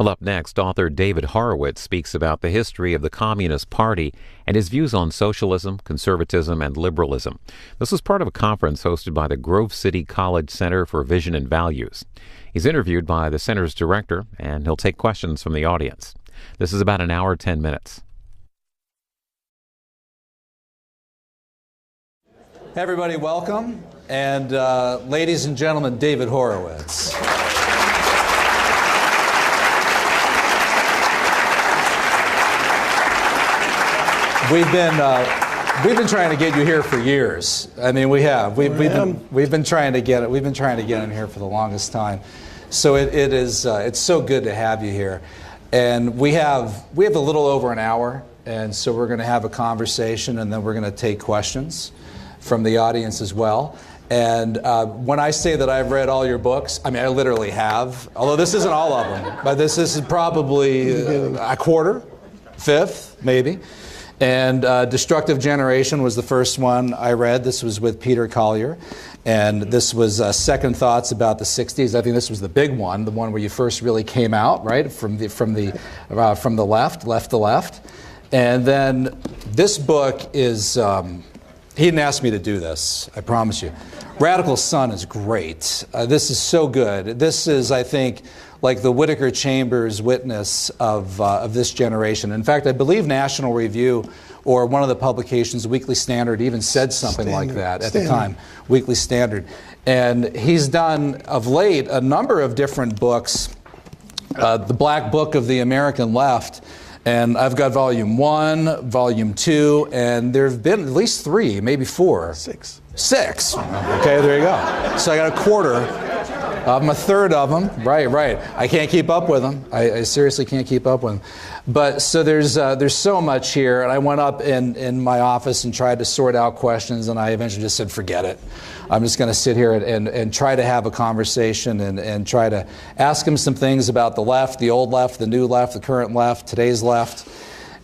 Well, up next, author David Horowitz speaks about the history of the Communist Party and his views on socialism, conservatism, and liberalism. This was part of a conference hosted by the Grove City College Center for Vision and Values. He's interviewed by the center's director, and he'll take questions from the audience. This is about an hour, 10 minutes. Everybody, welcome. And ladies and gentlemen, David Horowitz. We've been trying to get you here for years. I mean, we have. We've been trying to get it. We've been trying to get in here for the longest time. So it's so good to have you here. And we have a little over an hour, and so we're going to have a conversation, and then we're going to take questions from the audience as well. And when I say that I've read all your books, I mean, I literally have. Although this isn't all of them, but this is probably a quarter, fifth, maybe. And Destructive Generation was the first one I read. This was with Peter Collier. And this was Second Thoughts About the 60s. I think this was the big one, the one where you first really came out, right, from the left to left. And then this book is, he didn't ask me to do this, I promise you. Radical Son is great. This is so good. This is, I think, like the Whittaker Chambers witness of this generation. In fact, I believe National Review or one of the publications, Weekly Standard, even said something like that at the time, Weekly Standard. And he's done, of late, a number of different books. The Black Book of the American Left, and I've got Volume 1, Volume 2, and there have been at least 3, maybe 4. 6. Okay, there you go. So I got a quarter of them, a third of them. Right. I can't keep up with them. I seriously can't keep up with them. But so there's so much here, and I went up in my office and tried to sort out questions, and I eventually just said, forget it. I'm just going to sit here and try to have a conversation and try to ask him some things about the left, the old left, the new left, the current left, today's left.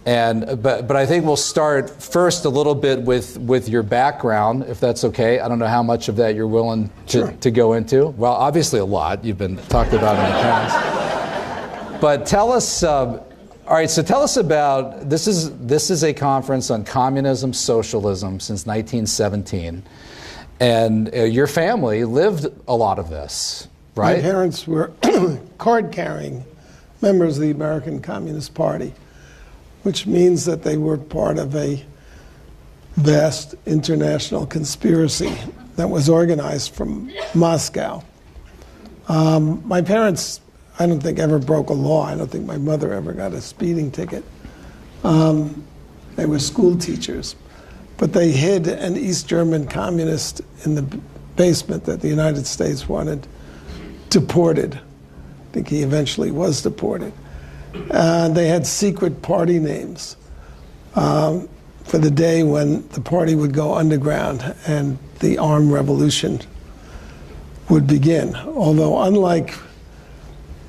But I think we'll start first a little bit with your background, if that's okay. I don't know how much of that you're willing to go into. Well, obviously a lot. You've been talked about in the past. But tell us, all right, so tell us about, this is a conference on communism, socialism since 1917. And your family lived a lot of this, right? My parents were card-carrying members of the American Communist Party, which means that they were part of a vast international conspiracy that was organized from Moscow. My parents, I don't think, ever broke a law. I don't think my mother ever got a speeding ticket. They were school teachers. But they hid an East German communist in the basement that the United States wanted deported. I think he eventually was deported. They had secret party names for the day when the party would go underground and the armed revolution would begin. Although unlike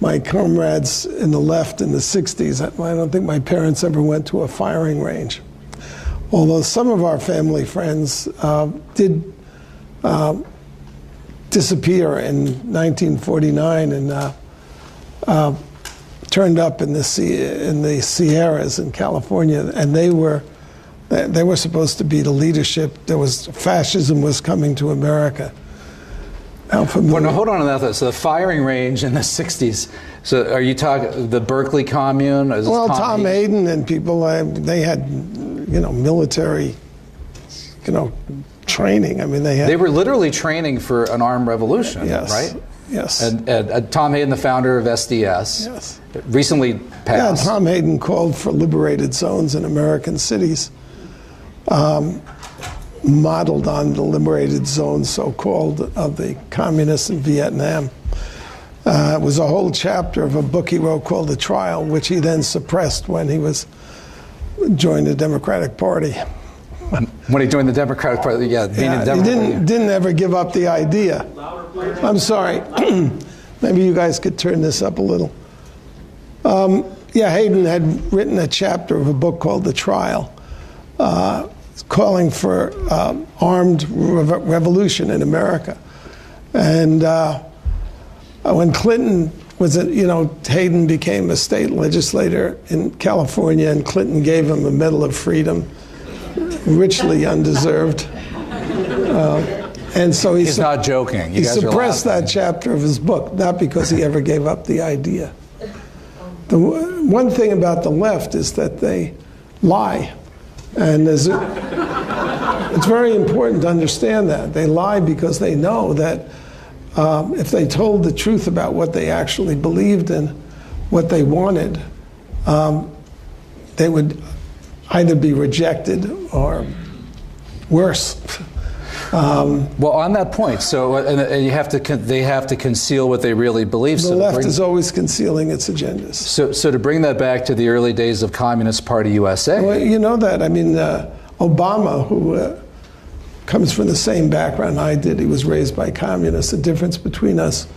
my comrades in the left in the 60s, I don't think my parents ever went to a firing range. Although some of our family friends did disappear in 1949 and turned up in the Sierras in California, and they were supposed to be the leadership. Fascism was coming to America. Well, no, hold on to that. So the firing range in the 60s. So are you talking the Berkeley Commune? Well, Tom Hayden and people, they had, military, training. I mean, they were literally training for an armed revolution, yes, right? Yes. And Tom Hayden, the founder of SDS, yes, recently passed. Yeah, Tom Hayden called for liberated zones in American cities, modeled on the liberated zones, so-called, of the communists in Vietnam. It was a whole chapter of a book he wrote called The Trial, which he then suppressed when he joined the Democratic Party. When he joined the Democratic Party, he didn't ever give up the idea. I'm sorry. Maybe you guys could turn this up a little. Hayden had written a chapter of a book called The Trial, calling for armed revolution in America. And when Clinton was that, Hayden became a state legislator in California, and Clinton gave him a Medal of Freedom, richly undeserved. And so he's not joking. He suppressed that chapter of his book, not because he ever gave up the idea. The one thing about the left is that they lie. And it's very important to understand that. They lie because they know that if they told the truth about what they actually believed in, what they wanted, they would either be rejected or worse. Well, on that point, so and they have to conceal what they really believe. The left is always concealing its agendas. So to bring that back to the early days of Communist Party USA. Well, you know that. I mean, Obama, who comes from the same background I did, he was raised by communists. The difference between us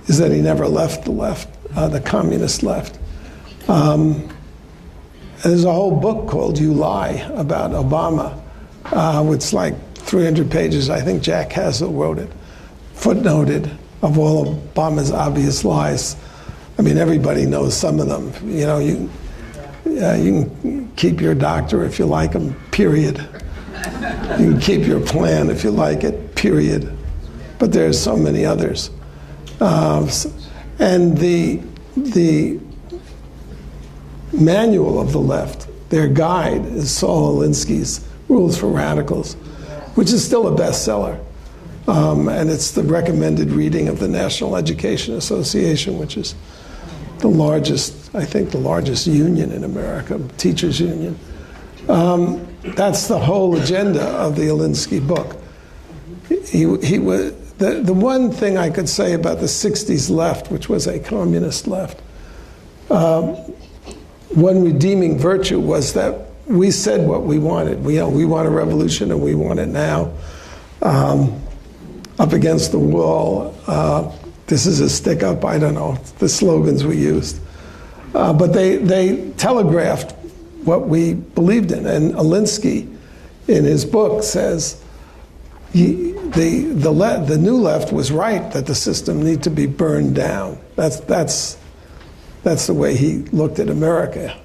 is that he never left the left, the communist left. And there's a whole book called You Lie about Obama. It's like 300 pages. I think Jack Hazel wrote it, footnoted, of all Obama's obvious lies. I mean, everybody knows some of them. You can keep your doctor if you like him, period. You can keep your plan if you like it, period. But there's so many others. And the manual of the left, their guide, is Saul Alinsky's Rules for Radicals, which is still a bestseller. And it's the recommended reading of the National Education Association, which is the largest union in America, teachers' union. That's the whole agenda of the Alinsky book. He was the one thing I could say about the 60s left, which was a communist left, one redeeming virtue was that we said what we wanted. We want a revolution, and we want it now. Up against the wall. This is a stick up. I don't know the slogans we used, but they telegraphed what we believed in. And Alinsky, in his book, says the new left was right that the system needed to be burned down. That's the way he looked at America.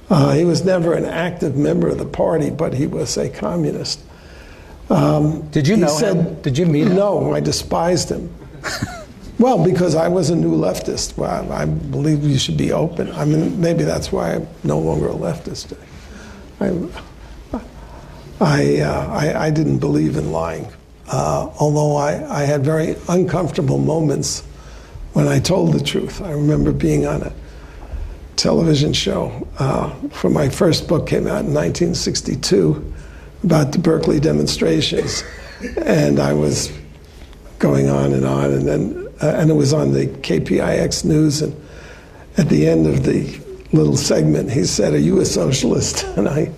He was never an active member of the party, but he was a communist. Did you know him? Did you meet him? No, I despised him. Well, because I was a new leftist. Well, I believe you should be open. I mean, maybe that's why I'm no longer a leftist. I didn't believe in lying, although I had very uncomfortable moments when I told the truth. I remember being on a television show for my first book, came out in 1962, about the Berkeley demonstrations, and I was going on, and then and it was on the KPIX news, and at the end of the little segment, he said, "Are you a socialist?" And I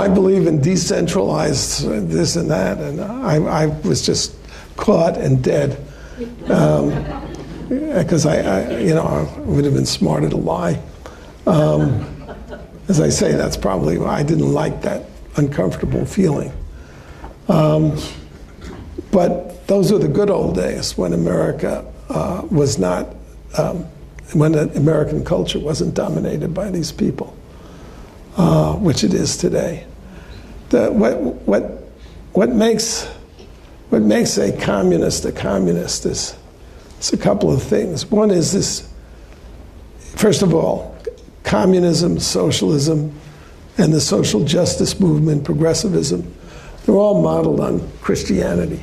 believe in decentralized this and that, and I was just caught and dead. Because I would have been smarter to lie. As I say, that's probably why I didn't like that uncomfortable feeling. But those were the good old days when America was not, when the American culture wasn't dominated by these people, which it is today. What makes a communist is it's a couple of things. One is this, first of all, communism, socialism, and the social justice movement, progressivism, they're all modeled on Christianity.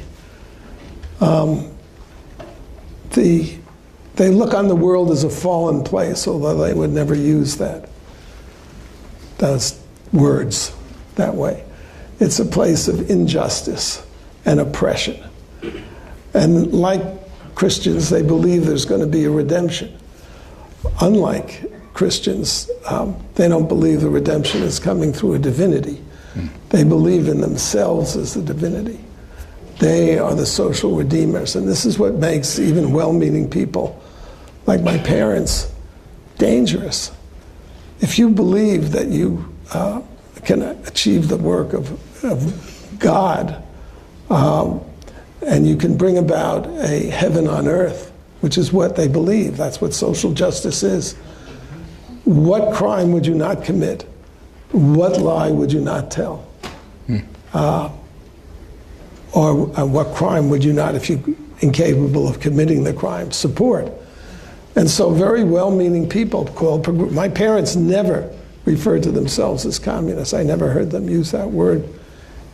They look on the world as a fallen place, although they would never use those words that way. It's a place of injustice and oppression. And like Christians, they believe there's going to be a redemption. Unlike Christians, they don't believe the redemption is coming through a divinity. They believe in themselves as the divinity. They are the social redeemers. And this is what makes even well-meaning people, like my parents, dangerous. If you believe that you can achieve the work of God, and you can bring about a heaven on earth, which is what they believe. That's what social justice is. What crime would you not commit? What lie would you not tell? Or what crime would you not, if you're incapable of committing the crime, support? And so very well-meaning people my parents never referred to themselves as communists. I never heard them use that word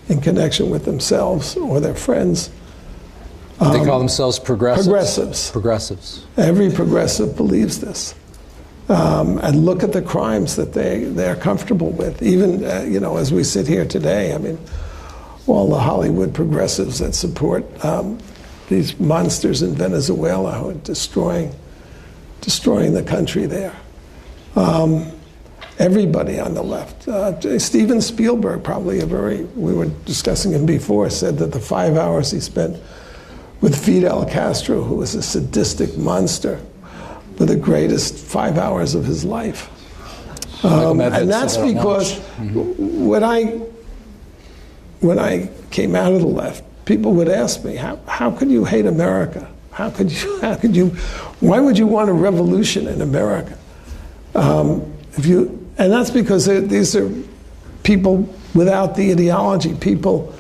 in connection with themselves or their friends. They call themselves progressives. Progressives. Every progressive believes this. And look at the crimes that they're comfortable with. Even, as we sit here today, I mean, all the Hollywood progressives that support these monsters in Venezuela who are destroying the country there. Everybody on the left. Steven Spielberg, we were discussing him before, said that the 5 hours he spent with Fidel Castro, who was a sadistic monster, were the greatest 5 hours of his life. And that's because when I came out of the left, people would ask me, how could you hate America? Why would you want a revolution in America? And that's because these are people without the ideology, people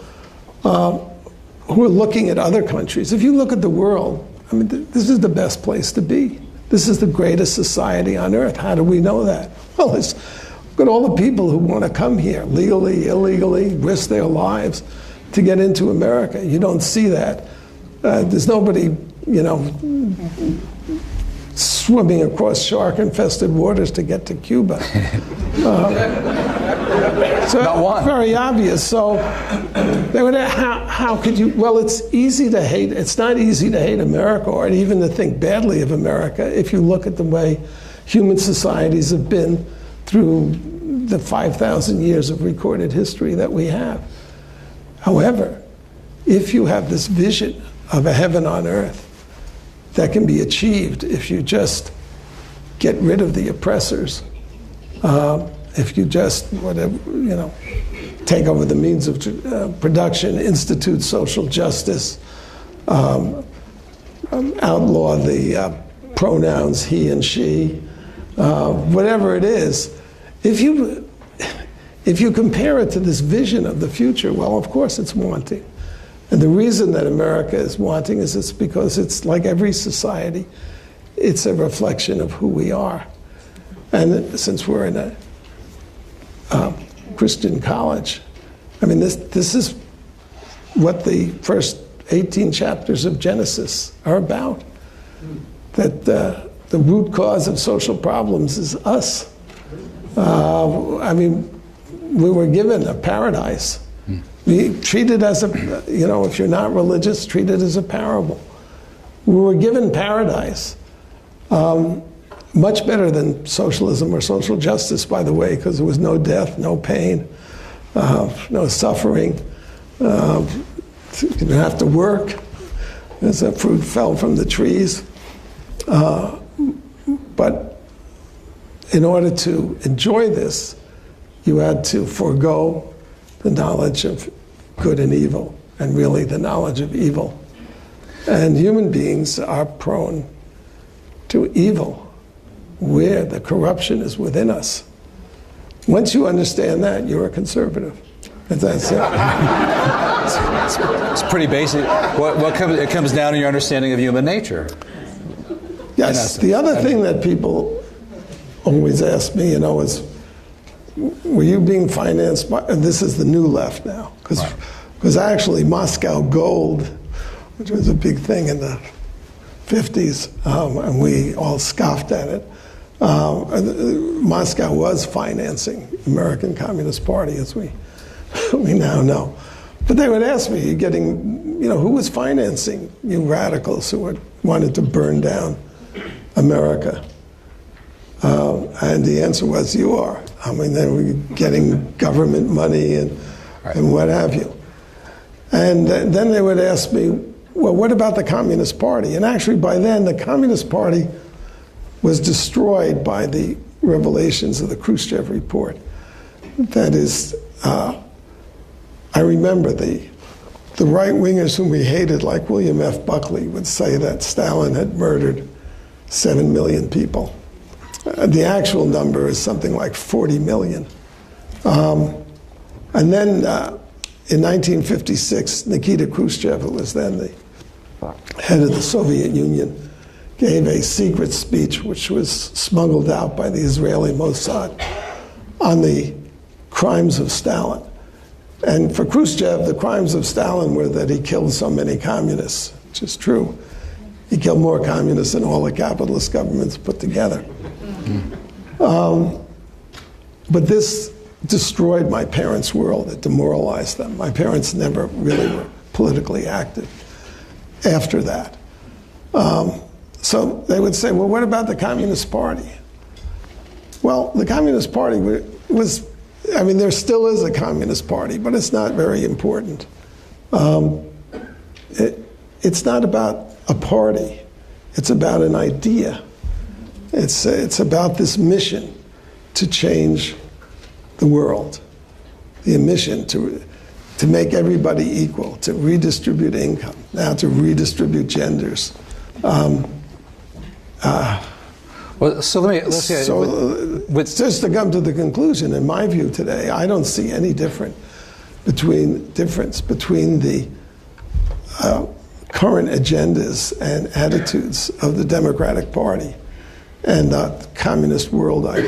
who are looking at other countries. If you look at the world, I mean, this is the best place to be. This is the greatest society on earth. How do we know that? Well, look at all the people who want to come here, legally, illegally, risk their lives to get into America. You don't see that. There's nobody, swimming across shark-infested waters to get to Cuba. So not one. Very obvious. So they would, how could you? Well, it's easy to hate. It's not easy to hate America or even to think badly of America if you look at the way human societies have been through the 5,000 years of recorded history that we have. However, if you have this vision of a heaven on earth that can be achieved if you just get rid of the oppressors, if you just, take over the means of production, institute social justice, outlaw the pronouns he and she, whatever it is, if you compare it to this vision of the future, well, of course it's wanting. And the reason that America is wanting is it's because it's like every society, it's a reflection of who we are. And since we're in a Christian college, I mean, this is what the first 18 chapters of Genesis are about. That the root cause of social problems is us. I mean, we were given a paradise. We treat it as if you're not religious, treat it as a parable. We were given paradise. Much better than socialism or social justice, by the way, because there was no death, no pain, no suffering. You didn't have to work as the fruit fell from the trees. But in order to enjoy this, you had to forego the knowledge of good and evil, and really the knowledge of evil. And human beings are prone to evil, where the corruption is within us. Once you understand that, you're a conservative. That's it. It's pretty basic. It comes down to your understanding of human nature. Yes. The other thing that people always ask me, is, were you being financed by, and this is the new left now, because actually Moscow Gold, which was a big thing in the 50s, and we all scoffed at it, Moscow was financing the American Communist Party, as we now know. But they would ask me, who was financing you radicals who wanted to burn down America? And the answer was, you are. I mean, they were getting government money and what have you. And then they would ask me, well, what about the Communist Party? And actually, by then, the Communist Party was destroyed by the revelations of the Khrushchev report. That is, I remember the the right-wingers whom we hated, like William F. Buckley, would say that Stalin had murdered 7 million people. The actual number is something like 40 million. And then in 1956, Nikita Khrushchev, who was then the head of the Soviet Union, gave a secret speech which was smuggled out by the Israeli Mossad on the crimes of Stalin. And for Khrushchev, the crimes of Stalin were that he killed so many communists, which is true. He killed more communists than all the capitalist governments put together. But this destroyed my parents' world. It demoralized them. My parents never really were politically active after that. So they would say, well, what about the Communist Party? Well, the Communist Party was, I mean, there still is a Communist Party, but it's not very important. It's not about a party. It's about an idea. It's about this mission to change the world, the mission to make everybody equal, to redistribute income, now to redistribute genders. Well, so let's say, just to come to the conclusion, in my view today, I don't see any difference between the current agendas and attitudes of the Democratic Party and the communist world I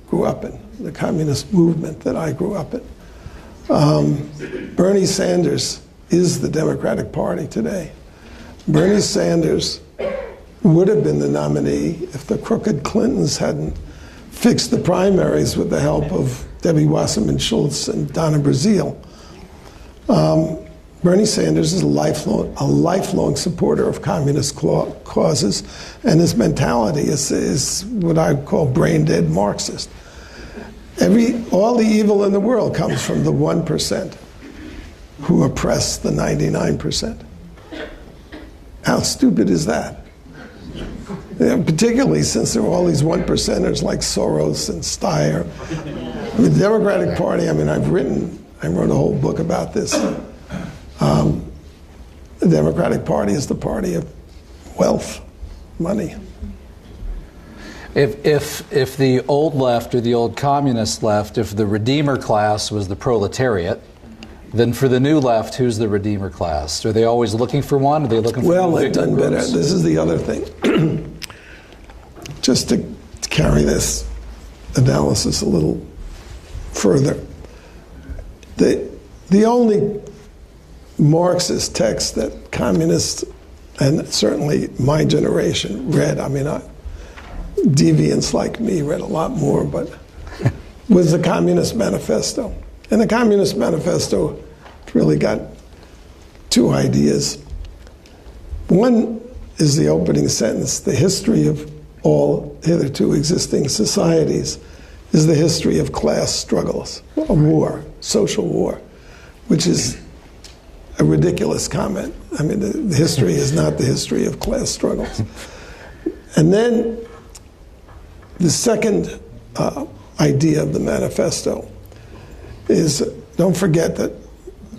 grew up in, the communist movement that I grew up in. Bernie Sanders is the Democratic Party today. Bernie Sanders would have been the nominee if the crooked Clintons hadn't fixed the primaries with the help of Debbie Wasserman Schultz and Donna Brazile. Bernie Sanders is a lifelong supporter of communist causes, and his mentality is what I call brain-dead Marxist. All the evil in the world comes from the 1% who oppress the 99%. How stupid is that? Particularly since there are all these 1%ers like Soros and Steyer. I mean, the Democratic Party, I wrote a whole book about this. The Democratic Party is the party of wealth, money. If the old left or the old communist left, if the redeemer class was the proletariat, then for the new left, who's the redeemer class? Are they always looking for one? Are they looking for Well, they've done better. This is the other thing. Just to carry this analysis a little further, the only Marxist text that communists, and certainly my generation, read, deviants like me read a lot more, but was the Communist Manifesto. And the Communist Manifesto really got two ideas. One is the opening sentence: the history of all hitherto existing societies is the history of class struggles, a war, social war, which is a ridiculous comment. I mean, the history is not the history of class struggles. And then the second idea of the manifesto is, don't forget that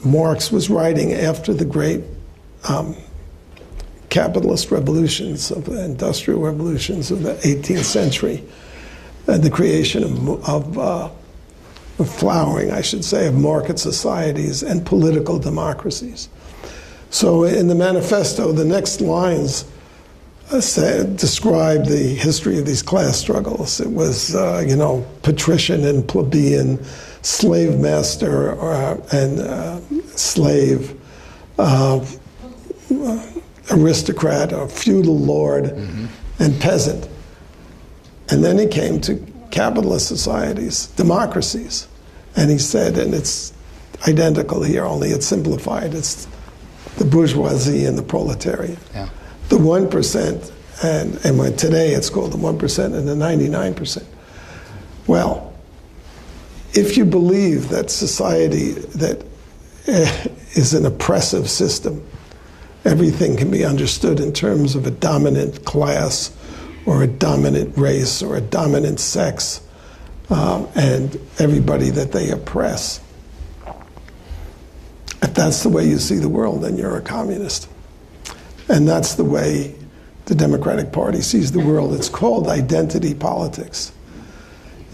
Marx was writing after the great capitalist revolutions, of the industrial revolutions of the 18th century, and the creation of flowering, I should say, of market societies and political democracies. So in the manifesto, the next lines describe the history of these class struggles. It was, patrician and plebeian, slave master and slave, aristocrat or feudal lord, and peasant. And then he came to capitalist societies, democracies. And he said, and it's identical here, only it's simplified, it's the bourgeoisie and the proletariat. Yeah. The 1%, and today it's called the 1% and the 99%. Well, if you believe that society that is an oppressive system, everything can be understood in terms of a dominant class or a dominant race or a dominant sex, and everybody that they oppress. If that's the way you see the world, then you're a communist. And that's the way the Democratic Party sees the world. It's called identity politics.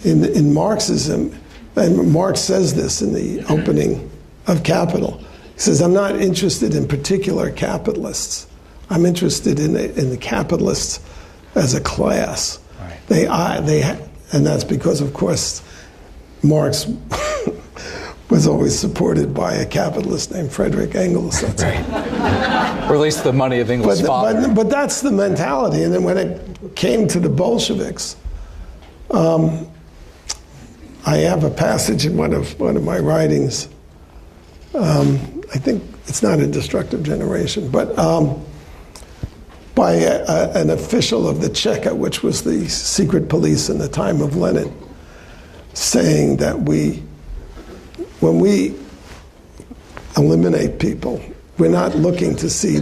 In Marxism, and Marx says this in the opening of Capital, he says, I'm not interested in particular capitalists. I'm interested in the capitalists as a class. Right. And that's because, of course, Marx was always supported by a capitalist named Frederick Engels. That's right. Or at least the money of Engels' father. But that's the mentality. And then when it came to the Bolsheviks, I have a passage in one of my writings. I think it's not in Destructive Generation, but by an official of the Cheka, which was the secret police in the time of Lenin, saying that when we eliminate people, we're not looking to see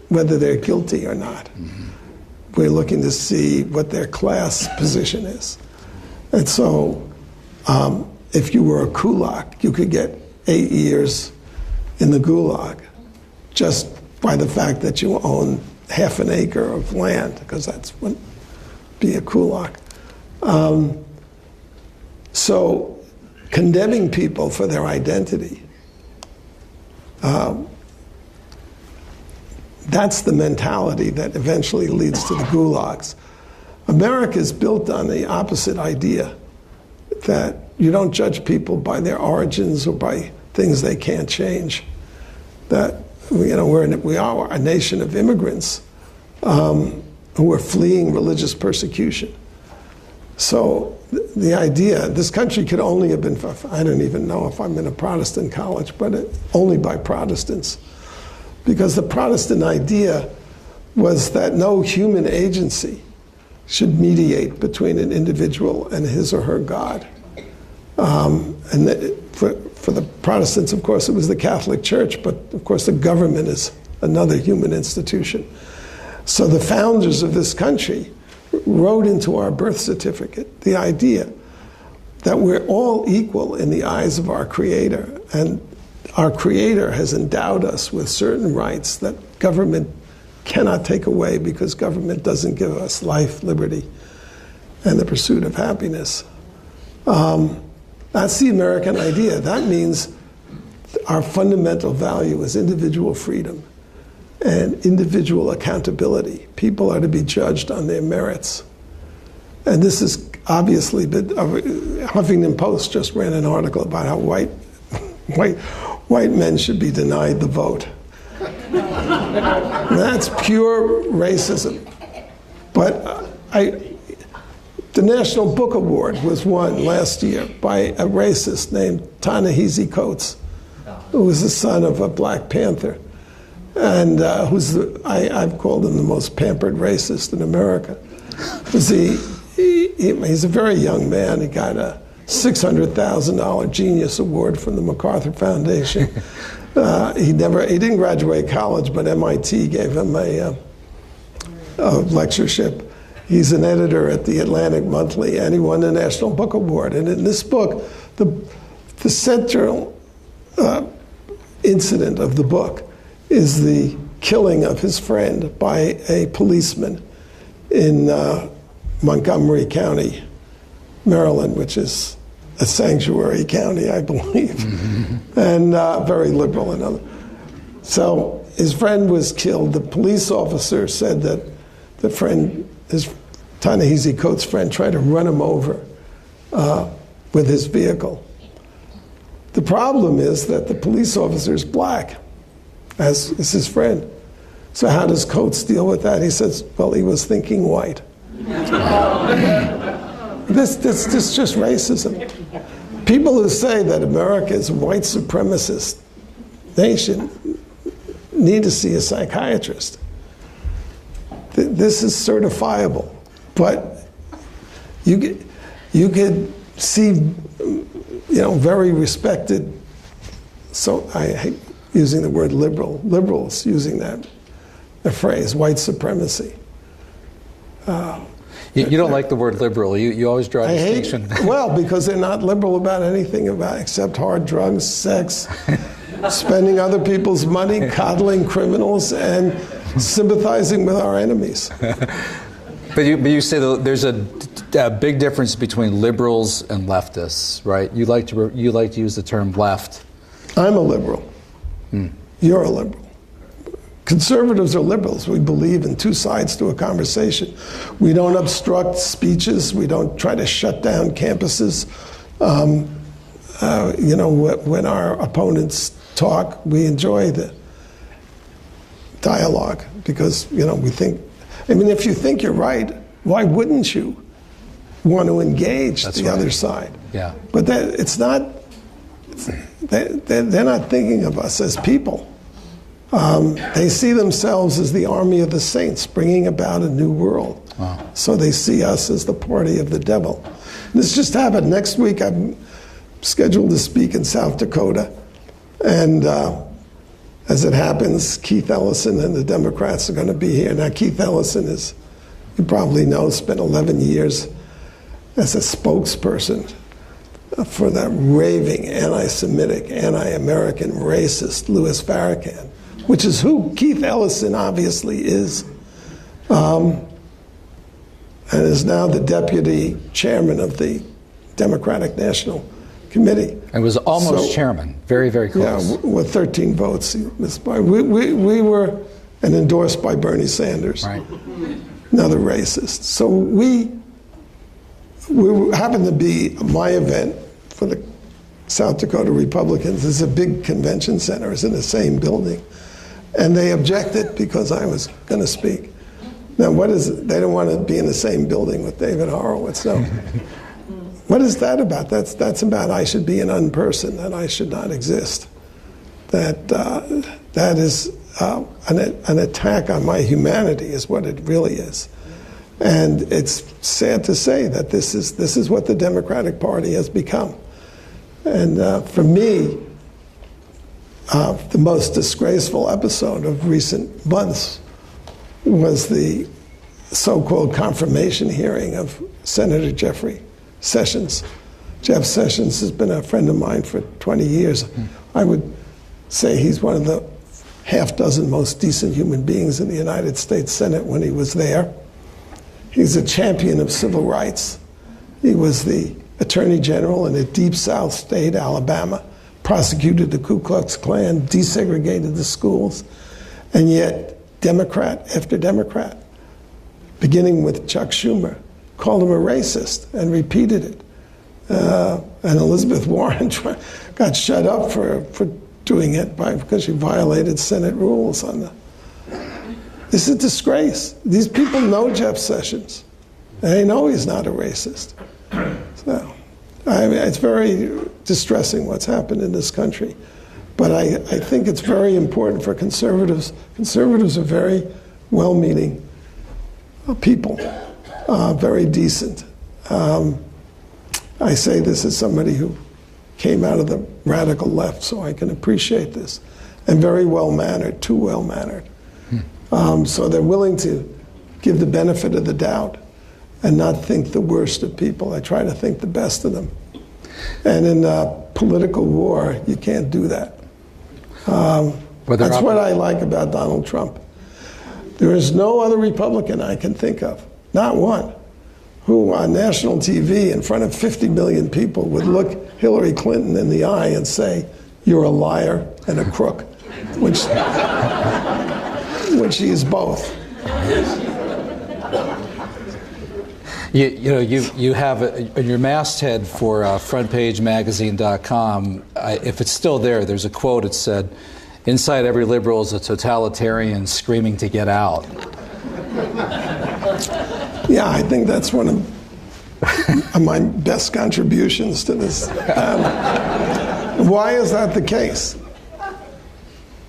whether they're guilty or not. Mm-hmm. We're looking to see what their class position is. And so if you were a kulak, you could get 8 years in the gulag just by the fact that you own half an acre of land, because that's what be a kulak. So condemning people for their identity, that's the mentality that eventually leads to the gulags. America is built on the opposite idea, that you don't judge people by their origins or by things they can't change. That we are a nation of immigrants who are fleeing religious persecution. So the idea, this country could only have been, I don't even know if I'm in a Protestant college, but only by Protestants. Because the Protestant idea was that no human agency should mediate between an individual and his or her God. For the Protestants, of course, it was the Catholic Church, but of course the government is another human institution. So the founders of this country wrote into our birth certificate the idea that we're all equal in the eyes of our Creator, and our Creator has endowed us with certain rights that government cannot take away, because government doesn't give us life, liberty, and the pursuit of happiness. That's the American idea. That means our fundamental value is individual freedom and individual accountability. People are to be judged on their merits. And this is obviously, Huffington Post just ran an article about how white men should be denied the vote. That's pure racism. But the National Book Award was won last year by a racist named Ta-Nehisi Coates, who was the son of a Black Panther, and I've called him the most pampered racist in America. He's a very young man. He got a $600,000 Genius Award from the MacArthur Foundation. He didn't graduate college, but MIT gave him a lectureship. He's an editor at the Atlantic Monthly, and he won the National Book Award. And in this book, the central incident of the book is the killing of his friend by a policeman in Montgomery County, Maryland, which is a sanctuary county, I believe, and very liberal and other. So his friend was killed. The police officer said that the friend, his Ta-Nehisi Coates' friend, tried to run him over with his vehicle. The problem is that the police officer is black, as is his friend. So how does Coates deal with that? He says, well, he was thinking white. This is just racism. People who say that America is a white supremacist nation need to see a psychiatrist. This is certifiable. But you could see, very respected, so I hate using the word liberals using that phrase, white supremacy. You don't like the word liberal. You always draw a distinction. Well, because they're not liberal about anything except hard drugs, sex, spending other people's money, coddling criminals, and sympathizing with our enemies. But you say that there's a big difference between liberals and leftists, right? You like to use the term left. I'm a liberal. You're a liberal. Conservatives are liberals. We believe in two sides to a conversation. We don't obstruct speeches. We don't try to shut down campuses. When our opponents talk, we enjoy the dialogue because, we think, if you think you're right, why wouldn't you want to engage the other side? Yeah. But it's not, they're not thinking of us as people. They see themselves as the army of the saints bringing about a new world. Wow. So they see us as the party of the devil. This just happened. Next week I'm scheduled to speak in South Dakota. And as it happens, Keith Ellison and the Democrats are going to be here. Now, Keith Ellison is, you probably know, spent 11 years as a spokesperson for that raving anti-Semitic, anti-American racist Louis Farrakhan, which is who Keith Ellison obviously is, and is now the deputy chairman of the Democratic National Committee. And was almost chairman, very, very close. Yeah, with 13 votes. We were endorsed by Bernie Sanders, right. Another racist. So we happened to be my event for the South Dakota Republicans. It's a big convention center. It's in the same building. And they objected because I was going to speak. Now, what is it? They don't want to be in the same building with David Horowitz. No. What is that about? That's about I should be an unperson, that I should not exist. That is an attack on my humanity is what it really is. And it's sad to say that this is what the Democratic Party has become. And for me, the most disgraceful episode of recent months was the so-called confirmation hearing of Senator Jeffrey Sessions. Jeff Sessions has been a friend of mine for 20 years. I would say he's one of the half dozen most decent human beings in the United States Senate when he was there. He's a champion of civil rights. He was the Attorney General in a deep South state, Alabama, prosecuted the Ku Klux Klan, desegregated the schools, and yet Democrat after Democrat, beginning with Chuck Schumer, called him a racist and repeated it. And Elizabeth Warren got shut up for doing it because she violated Senate rules on the. This is a disgrace. These people know Jeff Sessions, and they know he's not a racist. So, it's very distressing what's happened in this country. But I think it's very important for conservatives. Conservatives are very well-meaning people, very decent. I say this as somebody who came out of the radical left, so I can appreciate this. And very well-mannered, too well-mannered. So they're willing to give the benefit of the doubt and not think the worst of people. I try to think the best of them. And in political war, you can't do that. That's what I like about Donald Trump. There is no other Republican I can think of, not one, who on national TV in front of 50 million people would look Hillary Clinton in the eye and say, "You're a liar and a crook," which she is both. You have in your masthead for frontpagemagazine.com, if it's still there, there's a quote. It said, "Inside every liberal is a totalitarian screaming to get out." Yeah, I think that's one of my best contributions to this. Why is that the case?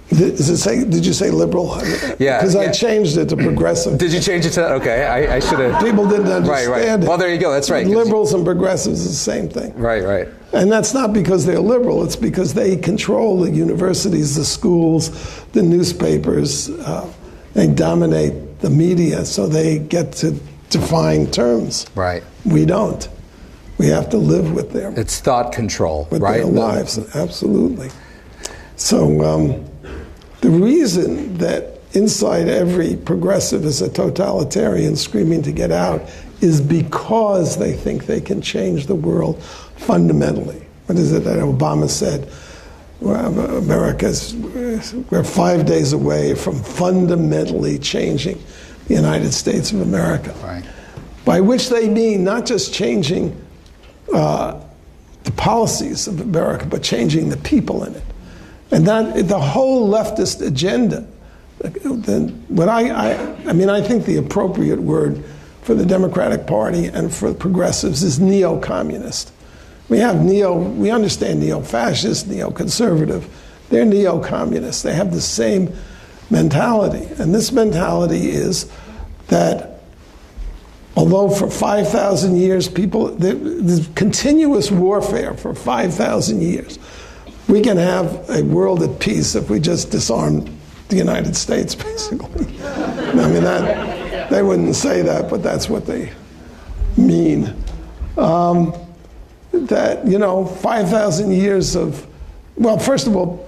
Did you say liberal? Yeah. Because I changed it to progressive. Did you change it to that? Okay, I should have. People didn't understand it. Well, there you go. That's right. Liberals and progressives is the same thing. Right. And that's not because they're liberal. It's because they control the universities, the schools, the newspapers. They dominate the media, so they get to define terms. Right. We don't. We have to live with them. It's thought control, with right? Their lives, absolutely. So the reason that inside every progressive is a totalitarian screaming to get out is because they think they can change the world fundamentally. What is it that Obama said? Well, we're 5 days away from fundamentally changing the United States of America. Right. By which they mean not just changing the policies of America, but changing the people in it. And that the whole leftist agenda, what I think the appropriate word for the Democratic Party and for progressives is neo-communist. We understand neo-fascist, neo-conservative. They're neo-communists. They have the same mentality. And this mentality is that although for 5,000 years there's continuous warfare for 5,000 years, we can have a world at peace if we just disarm the United States, basically. I mean, they wouldn't say that, but that's what they mean. That, 5,000 years of, well, first of all,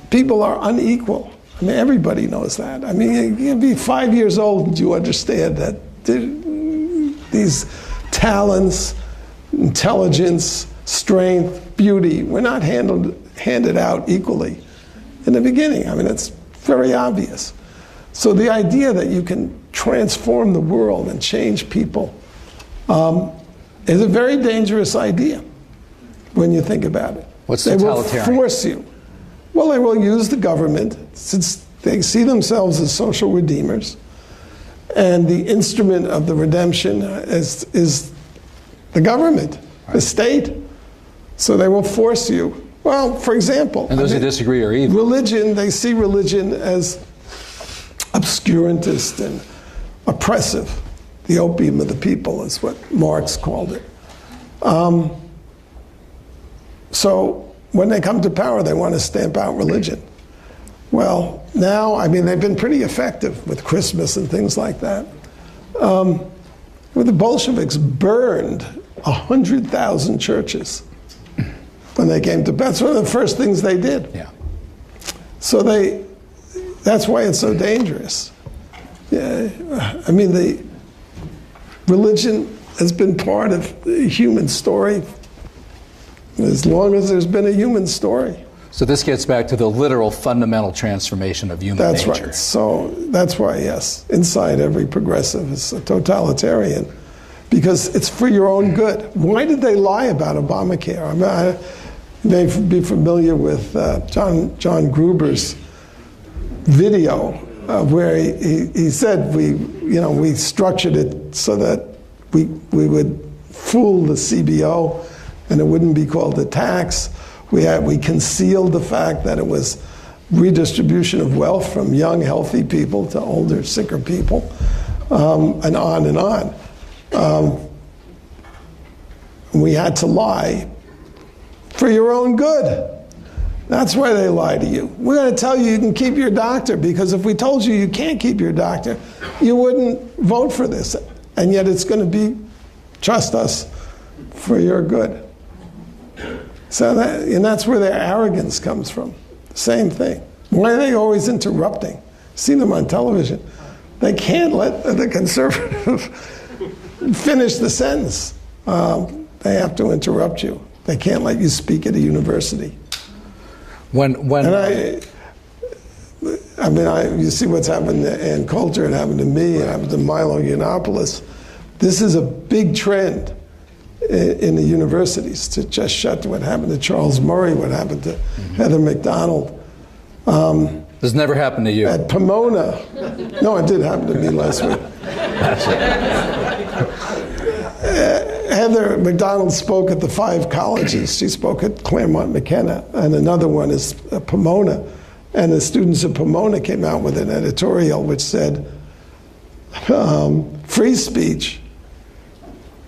people are unequal. I mean, everybody knows that. I mean, you'd be 5 years old and you understand that these talents, intelligence, strength, beauty were not handed out equally in the beginning. I mean, it's very obvious. So the idea that you can transform the world and change people is a very dangerous idea when you think about it. What's they totalitarian? Will force you. Well, they will use the government, since they see themselves as social redeemers, and the instrument of the redemption is the government, the state. So they will force you. Well, for example, and those who disagree are evil. Religion, they see religion as obscurantist and oppressive. The opium of the people is what Marx called it. So when they come to power, they want to stamp out religion. Well, now, I mean, they've been pretty effective with Christmas and things like that. The Bolsheviks burned 100,000 churches when they came to power. That's one of the first things they did. Yeah. So that's why it's so dangerous. Yeah, I mean, the religion has been part of the human story as long as there's been a human story. So this gets back to the literal fundamental transformation of human nature. That's right. So that's why, yes, inside every progressive is a totalitarian, because it's for your own good. Why did they lie about Obamacare? I mean, you may be familiar with John Gruber's video where he said we structured it so that we would fool the CBO and it wouldn't be called a tax. We concealed the fact that it was redistribution of wealth from young, healthy people to older, sicker people, and on and on. We had to lie for your own good. That's why they lie to you. We're going to tell you can keep your doctor, because if we told you can't keep your doctor, you wouldn't vote for this. And yet it's going to be, trust us, for your good. So that's where their arrogance comes from. Same thing. Why are they always interrupting? See them on television. They can't let the conservative finish the sentence. They have to interrupt you. They can't let you speak at a university. You see what's happened to Ann Coulter, it happened to me, it happened to Milo Yiannopoulos. This is a big trend in the universities to just shut. What happened to Charles Murray, what happened to Heather McDonald. This never happened to you. At Pomona. No, it did happen to me last week. Heather McDonald spoke at the 5 colleges. She spoke at Claremont McKenna, and another one is Pomona. And the students of Pomona came out with an editorial which said, free speech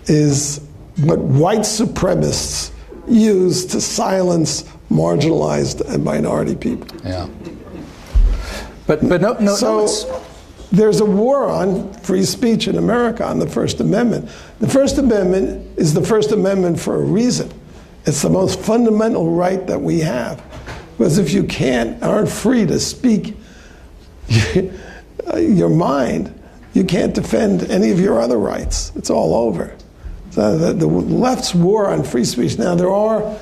is what white supremacists use to silence marginalized and minority people. Yeah. But no. So there's a war on free speech in America, on the First Amendment. The First Amendment is the First Amendment for a reason. It's the most fundamental right that we have. Because if you aren't free to speak your mind, you can't defend any of your other rights. It's all over. So the left's war on free speech. Now, there are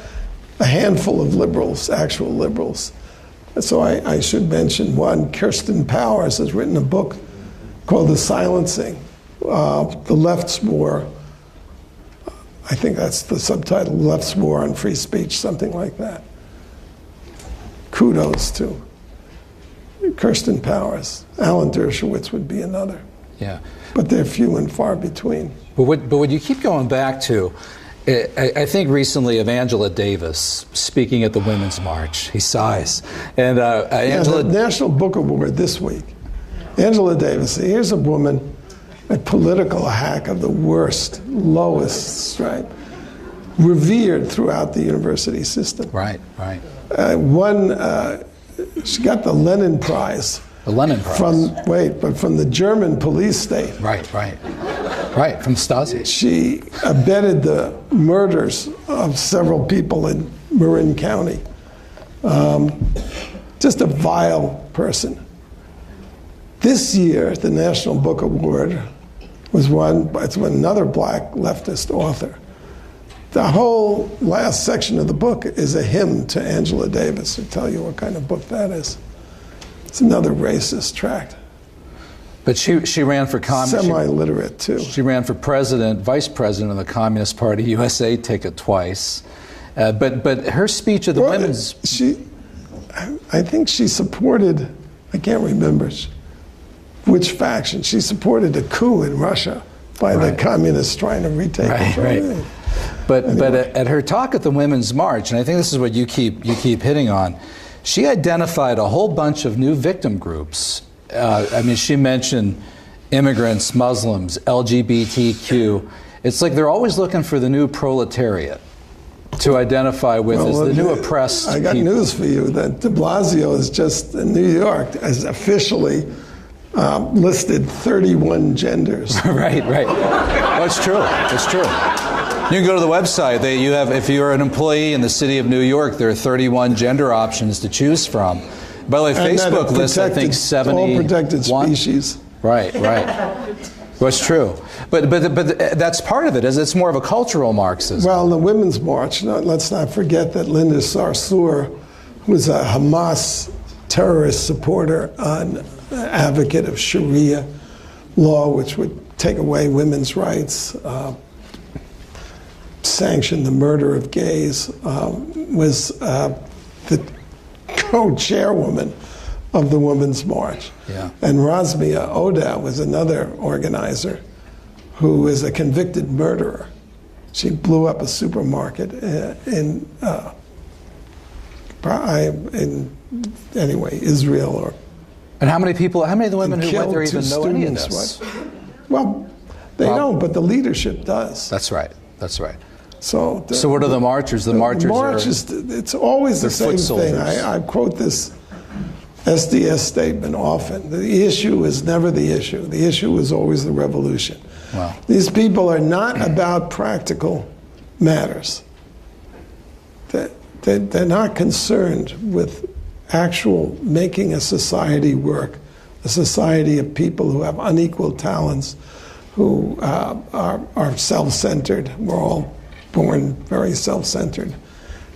a handful of liberals, actual liberals. So I should mention one. Kirsten Powers has written a book called The Silencing, The Left's War. I think that's the subtitle, Left's War on Free Speech, something like that. Kudos to Kirsten Powers. Alan Dershowitz would be another. Yeah. But they're few and far between. But what you keep going back to, I think recently of Angela Davis speaking at the Women's March. He sighs. And Angela... The National Book Award this week. Angela Davis, here's a woman, a political hack of the worst, lowest stripe, revered throughout the university system. Right, right. She got the Lenin Prize. The Lenin Prize. From the German police state. Right, from Stasi. She abetted the murders of several people in Marin County. Just a vile person. This year, the National Book Award was won by another black leftist author. The whole last section of the book is a hymn to Angela Davis to tell you what kind of book that is. It's another racist tract. But she ran for semi-literate too. She ran for vice president of the Communist Party USA ticket twice. But her speech at the women's... I think she supported, I can't remember which faction. She supported a coup in Russia by the communists trying to retake control. Right. But at her talk at the Women's March, and I think this is what you keep hitting on, she identified a whole bunch of new victim groups. She mentioned immigrants, Muslims, LGBTQ. It's like they're always looking for the new proletariat to identify with as the new oppressed I got people. News for you that de Blasio is just in New York has officially listed 31 genders. Right. Oh, it's true. It's true. You can go to the website. If you're an employee in the city of New York, there are 31 gender options to choose from. By the way, Facebook lists, I think, 71. All protected species. Right. Well, it's true. But that's part of it, is it's more of a cultural Marxism. Well, the Women's March, let's not forget that Linda Sarsour was a Hamas terrorist supporter, an advocate of Sharia law, which would take away women's rights, sanction the murder of gays, was the co-chairwoman of the Women's March. Yeah. And Razmia Oda was another organizer who is a convicted murderer. She blew up a supermarket in Israel. And how many of the women who went there even know any of this? Well, they don't, but the leadership does. That's right. So what are the marchers? The marchers it's always the same thing. I quote this SDS statement often. The issue is never the issue. The issue is always the revolution. Wow. These people are not about practical matters. They're not concerned with actual making a society work, a society of people who have unequal talents, who are self-centered. We're all born very self-centered.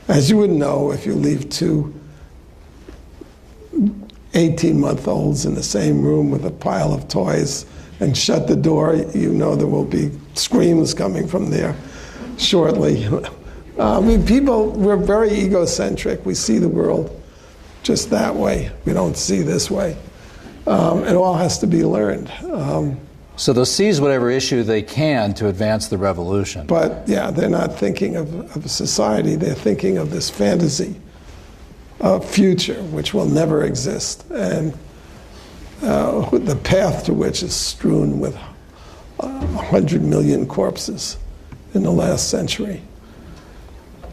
As you would know, if you leave two 18-month-olds in the same room with a pile of toys and shut the door, you know there will be screams coming from there shortly. We're very egocentric. We see the world just that way. We don't see this way. It all has to be learned. So they'll seize whatever issue they can to advance the revolution. But yeah, they're not thinking of a society. They're thinking of this fantasy future, which will never exist, and the path to which is strewn with 100 million corpses in the last century.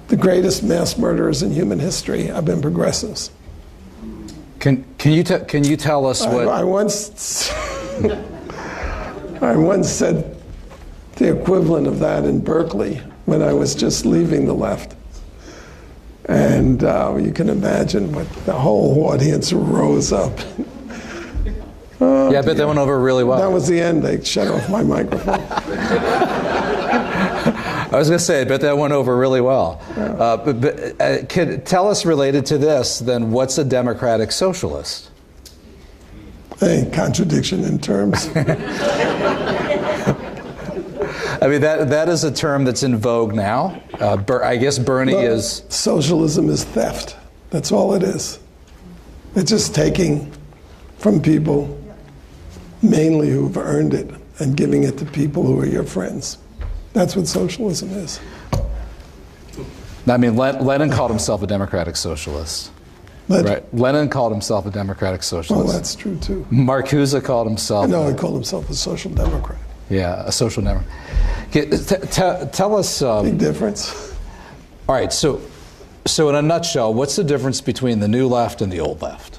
The greatest mass murderers in human history have been progressives. Can you tell us what I once said the equivalent of that in Berkeley when I was just leaving the left. And you can imagine what the whole audience rose up. Yeah, I bet that went over really well. That was the end. They shut off my microphone. I was going to say, I bet that went over really well. Tell us, related to this, then, what's a democratic socialist? A contradiction in terms. I mean, that is a term that's in vogue now. I guess Bernie is... Socialism is theft. That's all it is. It's just taking from people, mainly who've earned it, and giving it to people who are your friends. That's what socialism is. I mean, Lenin called himself a democratic socialist. Right? Lenin called himself a democratic socialist. Well, that's true, too. Marcuse called himself... No, he called himself a social democrat. Yeah, a social democrat. Tell us... Big difference. All right, so in a nutshell, what's the difference between the new left and the old left?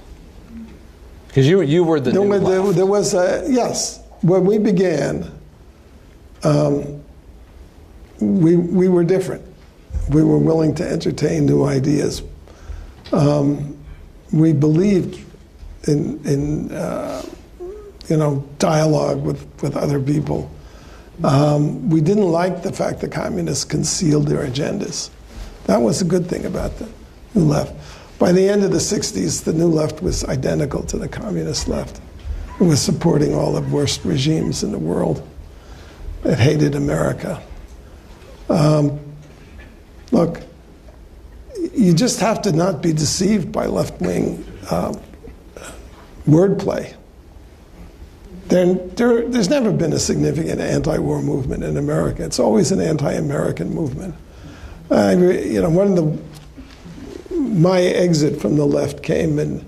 Because you were the new left. There was yes. When we began, we were different. We were willing to entertain new ideas. We believed in dialogue with other people. We didn't like the fact that communists concealed their agendas. That was a good thing about the New Left. By the end of the 60s, the New Left was identical to the communist left. It was supporting all the worst regimes in the world. It hated America. Look, you just have to not be deceived by left-wing wordplay. There's never been a significant anti-war movement in America. It's always an anti-American movement. My exit from the left came in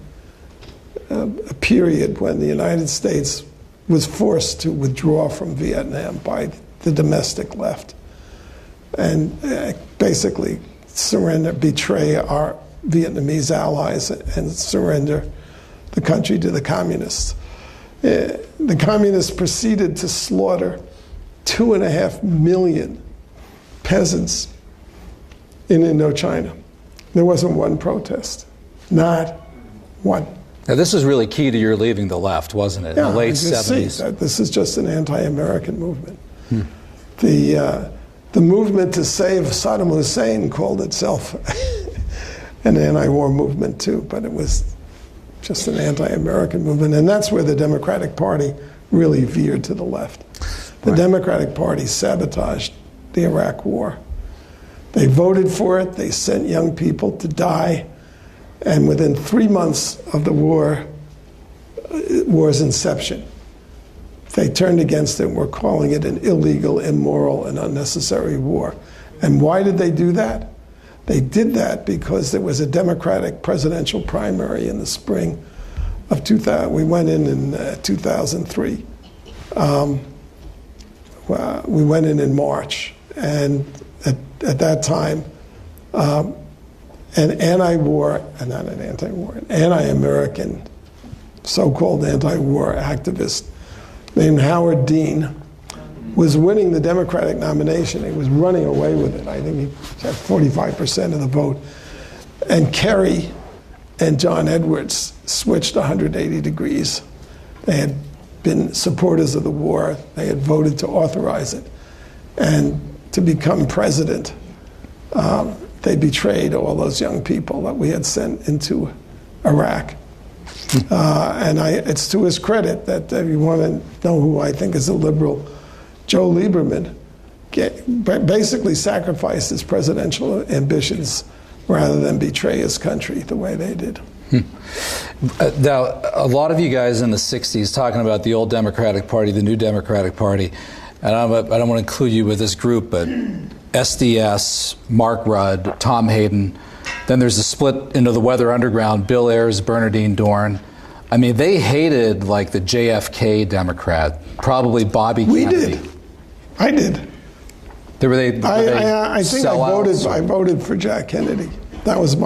a period when the United States was forced to withdraw from Vietnam by the domestic left and basically betray our Vietnamese allies and surrender the country to the communists. The communists proceeded to slaughter 2.5 million peasants in Indochina. There wasn't one protest. Not one. Now, this is really key to your leaving the left, wasn't it? In the late 70s. This is just an anti-American movement. The movement to save Saddam Hussein called itself an anti-war movement too, but it was just an anti-American movement, and that's where the Democratic Party really veered to the left. The Democratic Party sabotaged the Iraq War. They voted for it, they sent young people to die, and within 3 months of the war's inception, they turned against it and were calling it an illegal, immoral, and unnecessary war. And why did they do that? They did that because there was a Democratic presidential primary in the spring of 2000. We went in 2003. We went in March, and at that time, an anti-American, so-called anti-war activist named Howard Dean was winning the Democratic nomination. He was running away with it. I think he had 45% of the vote. And Kerry and John Edwards switched 180 degrees. They had been supporters of the war. They had voted to authorize it. And to become president, they betrayed all those young people that we had sent into Iraq. And it's to his credit that if you want to know who I think is a liberal, Joe Lieberman basically sacrificed his presidential ambitions rather than betray his country the way they did. Now, a lot of you guys in the 60s talking about the old Democratic Party, the new Democratic Party, and I don't want to include you with this group, but SDS, Mark Rudd, Tom Hayden, then there's a split into the Weather Underground, Bill Ayers, Bernardine Dorn. I mean, they hated like the JFK Democrat, probably Bobby Kennedy. We did. I did. I think I voted for Jack Kennedy. That was the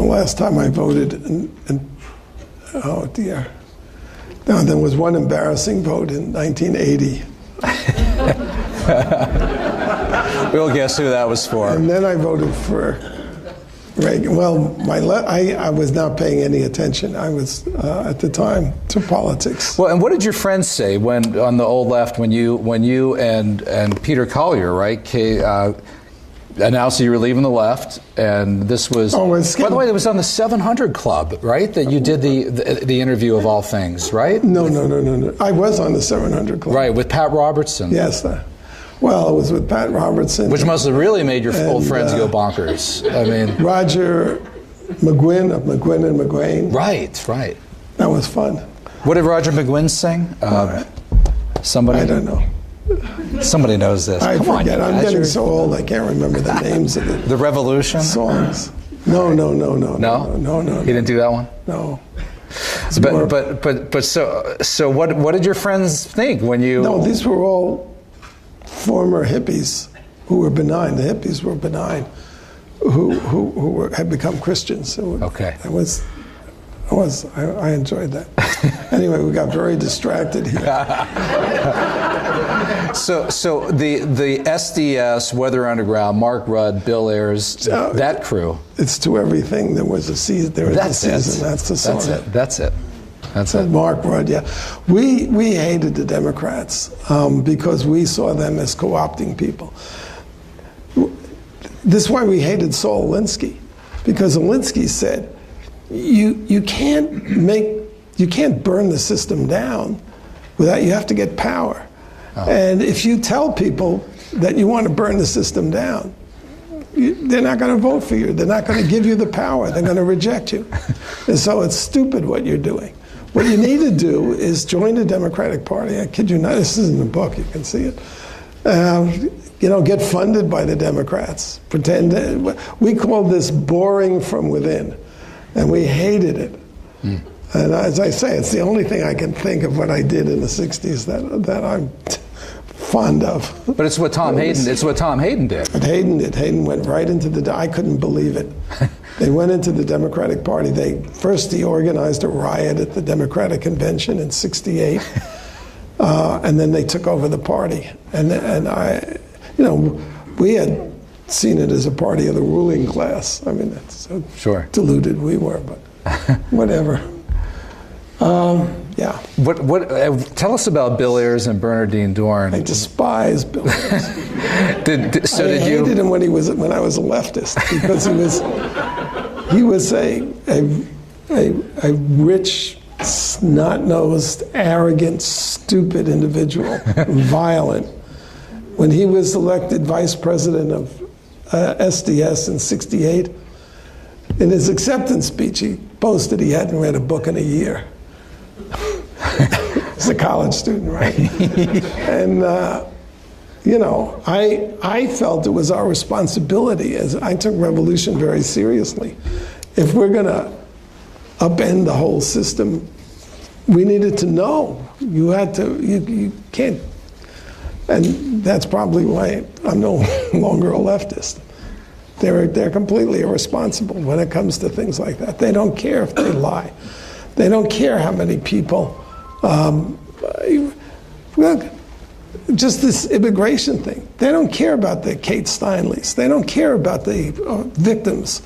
last time I voted. And oh dear. Now, there was one embarrassing vote in 1980. We'll guess who that was for. And then I voted for Reagan. Well, I was not paying any attention. I was at the time to politics. Well, and what did your friends say when on the old left when you and Peter Collier, right, announced that you were leaving the left, and this was. Oh, by the way, it was on the 700 Club, right? That you did the interview of all things, right? No. I was on the 700 Club. Right, with Pat Robertson. Yes. Well, it was with Pat Robertson. Which must have really made your old friends go bonkers. I mean, Roger McGuinn of McGuinn and McGuane. Right. That was fun. What did Roger McGuinn sing? Somebody. I don't know. Somebody knows this. I Come forget. on, I'm getting so old I can't remember the names of The Revolution? songs. No. He didn't do that one? No. But so what did your friends think when you? No, these were all former hippies who were benign. The hippies were benign, who had become Christians. Okay. I enjoyed that. Anyway, we got very distracted here. So the SDS, Weather Underground, Mark Rudd, Bill Ayers, that crew. It's to everything. There was a season. That's the song. That's it. Mark Rudd, yeah. We hated the Democrats because we saw them as co-opting people. This is why we hated Saul Alinsky, because Alinsky said, you can't burn the system down without, you have to get power. And if you tell people that you want to burn the system down, they're not going to vote for you. They're not going to give you the power. They're going to reject you. And so it's stupid what you're doing. What you need to do is join the Democratic Party. I kid you not, this is in the book, you can see it. Get funded by the Democrats. We called this boring from within, and we hated it. And as I say, it's the only thing I can think of what I did in the 60s that I'm fond of. But it's what Tom Hayden did. But Hayden did. Hayden went right into I couldn't believe it. They went into the Democratic Party. He organized a riot at the Democratic Convention in '68, and then they took over the party. And we had seen it as a party of the ruling class. I mean, that's so deluded we were, but whatever. Yeah. Tell us about Bill Ayers and Bernardine Dohrn. I despise Bill Ayers. I hated him when I was a leftist, because he was a rich, snot-nosed, arrogant, stupid individual, violent. When he was elected vice president of SDS in '68, in his acceptance speech, he boasted he hadn't read a book in a year. He's a college student, right? And, I felt it was our responsibility, as I took revolution very seriously. If we're going to upend the whole system, we needed to know. You can't. And that's probably why I'm no longer a leftist. They're completely irresponsible when it comes to things like that. They don't care if they lie. They don't care how many people. Look, just this immigration thing. They don't care about the Kate Steinleys. They don't care about the victims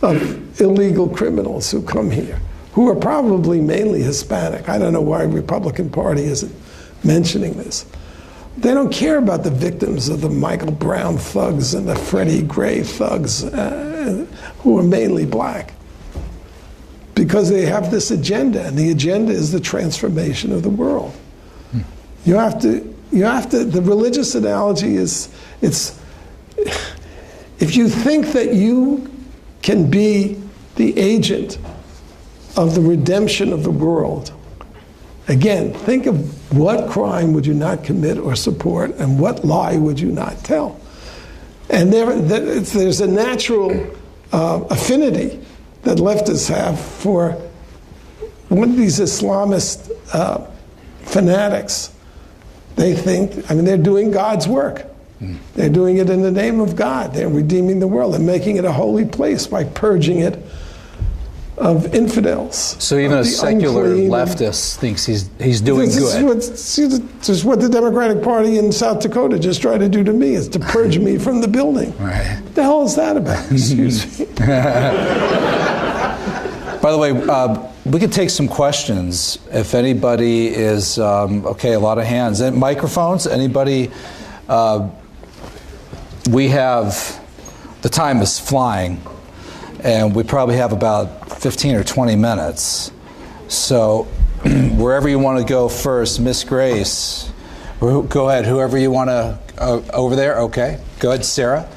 of illegal criminals who come here, who are probably mainly Hispanic. I don't know why the Republican Party isn't mentioning this. They don't care about the victims of the Michael Brown thugs and the Freddie Gray thugs, who are mainly black, because they have this agenda, and the agenda is the transformation of the world. You have to, the religious analogy is, if you think that you can be the agent of the redemption of the world, again, think of what crime would you not commit or support, and what lie would you not tell. And there's a natural affinity that leftists have for one of these Islamist fanatics. They think, they're doing God's work. They're doing it in the name of God. They're redeeming the world and making it a holy place by purging it of infidels. So even a secular leftist thinks he's doing good. This is what the Democratic Party in South Dakota just tried to do to me, is to purge me from the building. Right. What the hell is that about? Excuse me. By the way, we could take some questions if anybody is, okay, a lot of hands. And microphones, anybody, we have, the time is flying, and we probably have about 15 or 20 minutes. So wherever you want to go first, Miss Grace, go ahead, whoever you want to, over there, okay. Go ahead, Sarah.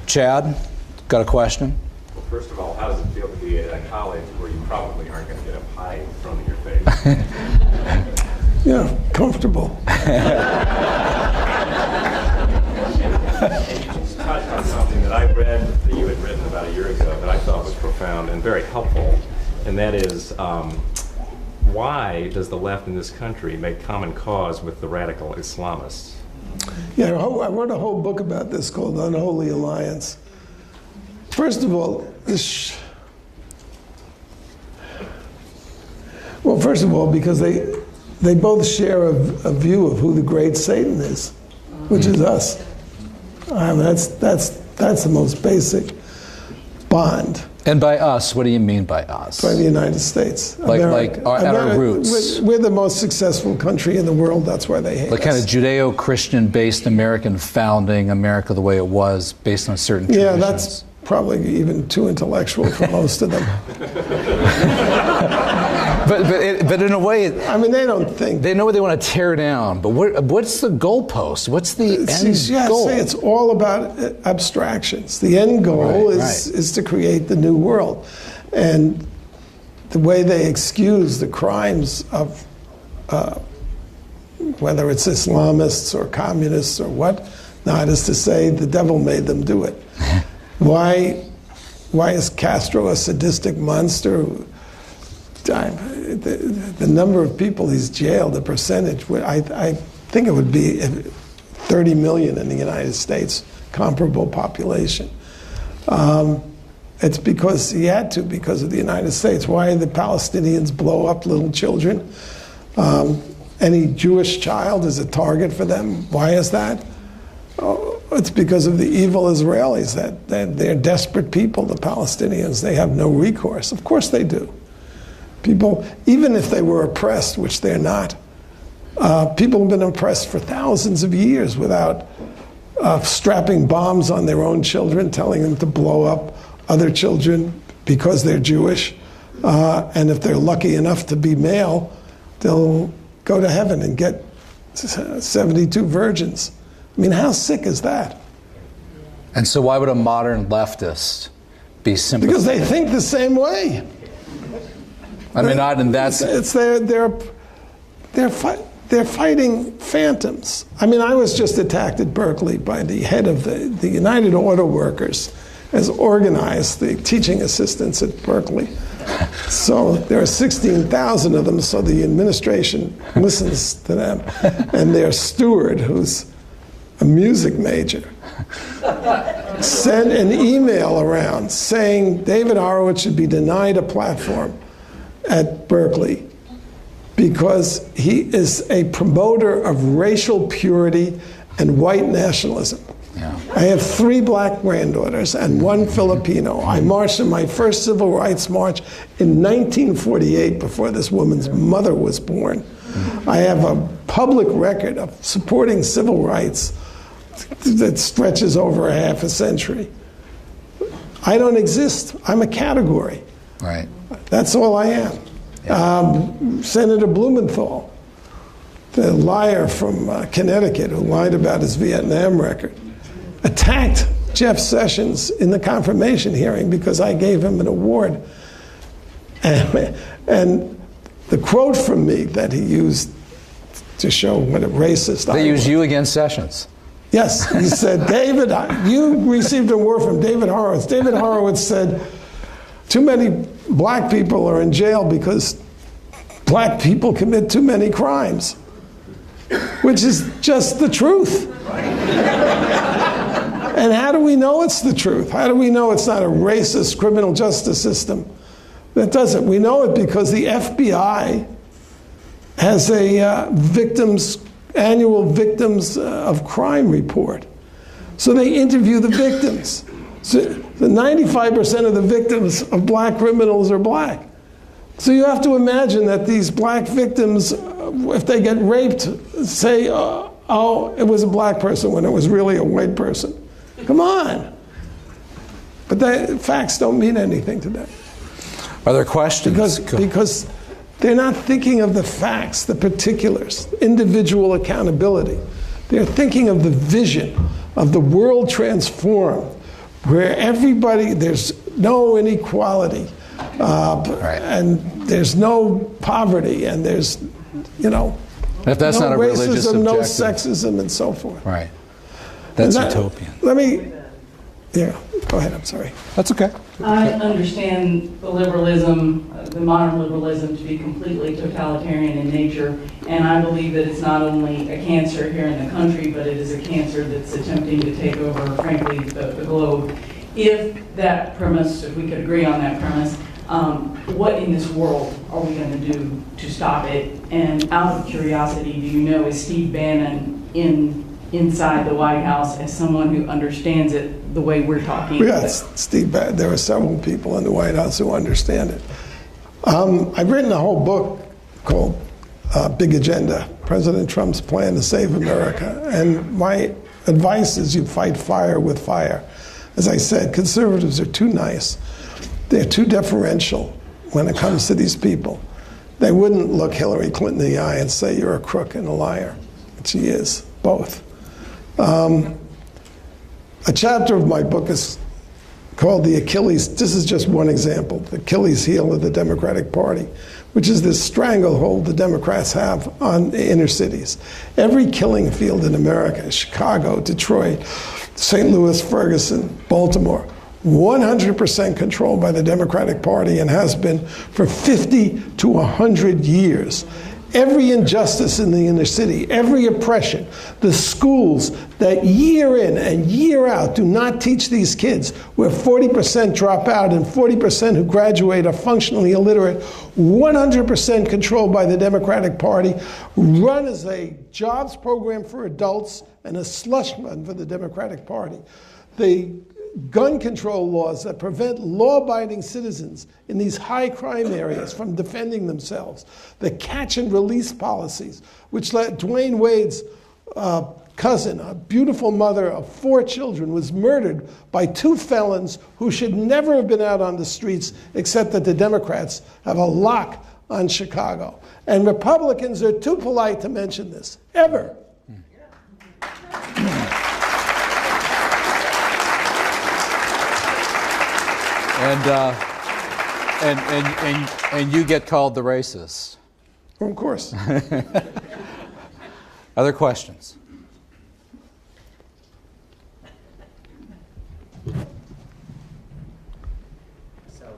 Chad, got a question? Well, first of all, how does it feel to be at a college where you probably aren't going to get a pie thrown in your face? Yeah, comfortable. Just touch on something that I read that you had written about a year ago that I thought was profound and very helpful, and that is why does the left in this country make common cause with the radical Islamists? Yeah, I wrote a whole book about this called Unholy Alliance. First of all, because they both share a view of who the great Satan is, which is us. That's the most basic bond. And by us, what do you mean by us? By the United States. At our roots. We're the most successful country in the world. That's why they hate us. Kind of Judeo-Christian based American founding, America the way it was, based on certain traditions. Yeah, that's probably even too intellectual for most of them. But in a way, I mean, they don't think. They know what they want to tear down, but what's the goalpost? What's the end goal? It's all about abstractions. The end goal is to create the new world. And the way they excuse the crimes of whether it's Islamists or communists or what not is to say the devil made them do it. Why is Castro a sadistic monster? The number of people he's jailed, the percentage, I think it would be 30 million in the United States, comparable population. It's because he had to, because of the United States. Why the Palestinians blow up little children? Any Jewish child is a target for them. Why is that? It's because of the evil Israelis, that they're desperate people, the Palestinians. They have no recourse. Of course they do. People, even if they were oppressed, which they're not, people have been oppressed for thousands of years without strapping bombs on their own children, telling them to blow up other children because they're Jewish. And if they're lucky enough to be male, they'll go to heaven and get 72 virgins. I mean, how sick is that? And so why would a modern leftist be sympathetic? Because they think the same way. I mean, not in that sense. They're fighting phantoms. I mean, I was just attacked at Berkeley by the head of the United Auto Workers, has organized the teaching assistants at Berkeley. So there are 16,000 of them, so the administration listens to them. And their steward, who's a music major, sent an email around saying David Horowitz should be denied a platform at Berkeley because he is a promoter of racial purity and white nationalism. Yeah. I have 3 black granddaughters and 1 Filipino. I marched in my first civil rights march in 1948 before this woman's mother was born. I have a public record of supporting civil rights that stretches over a half a century. I don't exist. I'm a category. Right. That's all I am. Yeah. Senator Blumenthal, the liar from Connecticut who lied about his Vietnam record, attacked Jeff Sessions in the confirmation hearing because I gave him an award. And the quote from me that he used to show what a racist I was. They used you against Sessions. Yes, he said, David, you received an award from David Horowitz. David Horowitz said, too many black people are in jail because black people commit too many crimes, which is just the truth. And how do we know it's the truth? How do we know it's not a racist criminal justice system That doesn't. We know it because the FBI has a annual victims of crime report. So they interview the victims. So the 95% of the victims of black criminals are black. So you have to imagine that these black victims, if they get raped, say, oh, it was a black person when it was really a white person. Come on. But the facts don't mean anything to them. Are there questions? Because they're not thinking of the facts, the particulars, individual accountability. They're thinking of the vision of the world transformed, where everybody, there's no inequality, and there's no poverty, and there's, if that's no not a religious racism, no objective. sexism, and so forth. Right. That's utopian. Go ahead, I'm sorry. That's okay. I understand the liberalism, the modern liberalism, to be completely totalitarian in nature, and I believe that it's not only a cancer here in the country, but it is a cancer that's attempting to take over, frankly, the globe. If that premise, if we could agree on that premise, what in this world are we going to do to stop it? And out of curiosity, do you know, is Steve Bannon inside the White House as someone who understands it the way we're talking? Yes, Steve Bannon. There are several people in the White House who understand it. I've written a whole book called Big Agenda, President Trump's Plan to Save America. And my advice is you fight fire with fire. As I said, conservatives are too nice. They're too deferential when it comes to these people. They wouldn't look Hillary Clinton in the eye and say you're a crook and a liar. But she is, both. A chapter of my book is called the Achilles, this is just one example, the Achilles heel of the Democratic Party, which is this stranglehold the Democrats have on the inner cities. Every killing field in America, Chicago, Detroit, St. Louis, Ferguson, Baltimore, 100% controlled by the Democratic Party and has been for 50 to 100 years. Every injustice in the inner city, every oppression, the schools that year in and year out do not teach these kids, where 40% drop out and 40% who graduate are functionally illiterate, 100% controlled by the Democratic Party, run as a jobs program for adults and a slush fund for the Democratic Party. The gun control laws that prevent law-abiding citizens in these high crime areas from defending themselves. The catch and release policies, which let Dwayne Wade's cousin, a beautiful mother of 4 children, was murdered by 2 felons who should never have been out on the streets, except that the Democrats have a lock on Chicago. And Republicans are too polite to mention this, ever. And you get called the racist. Of course. Other questions? So,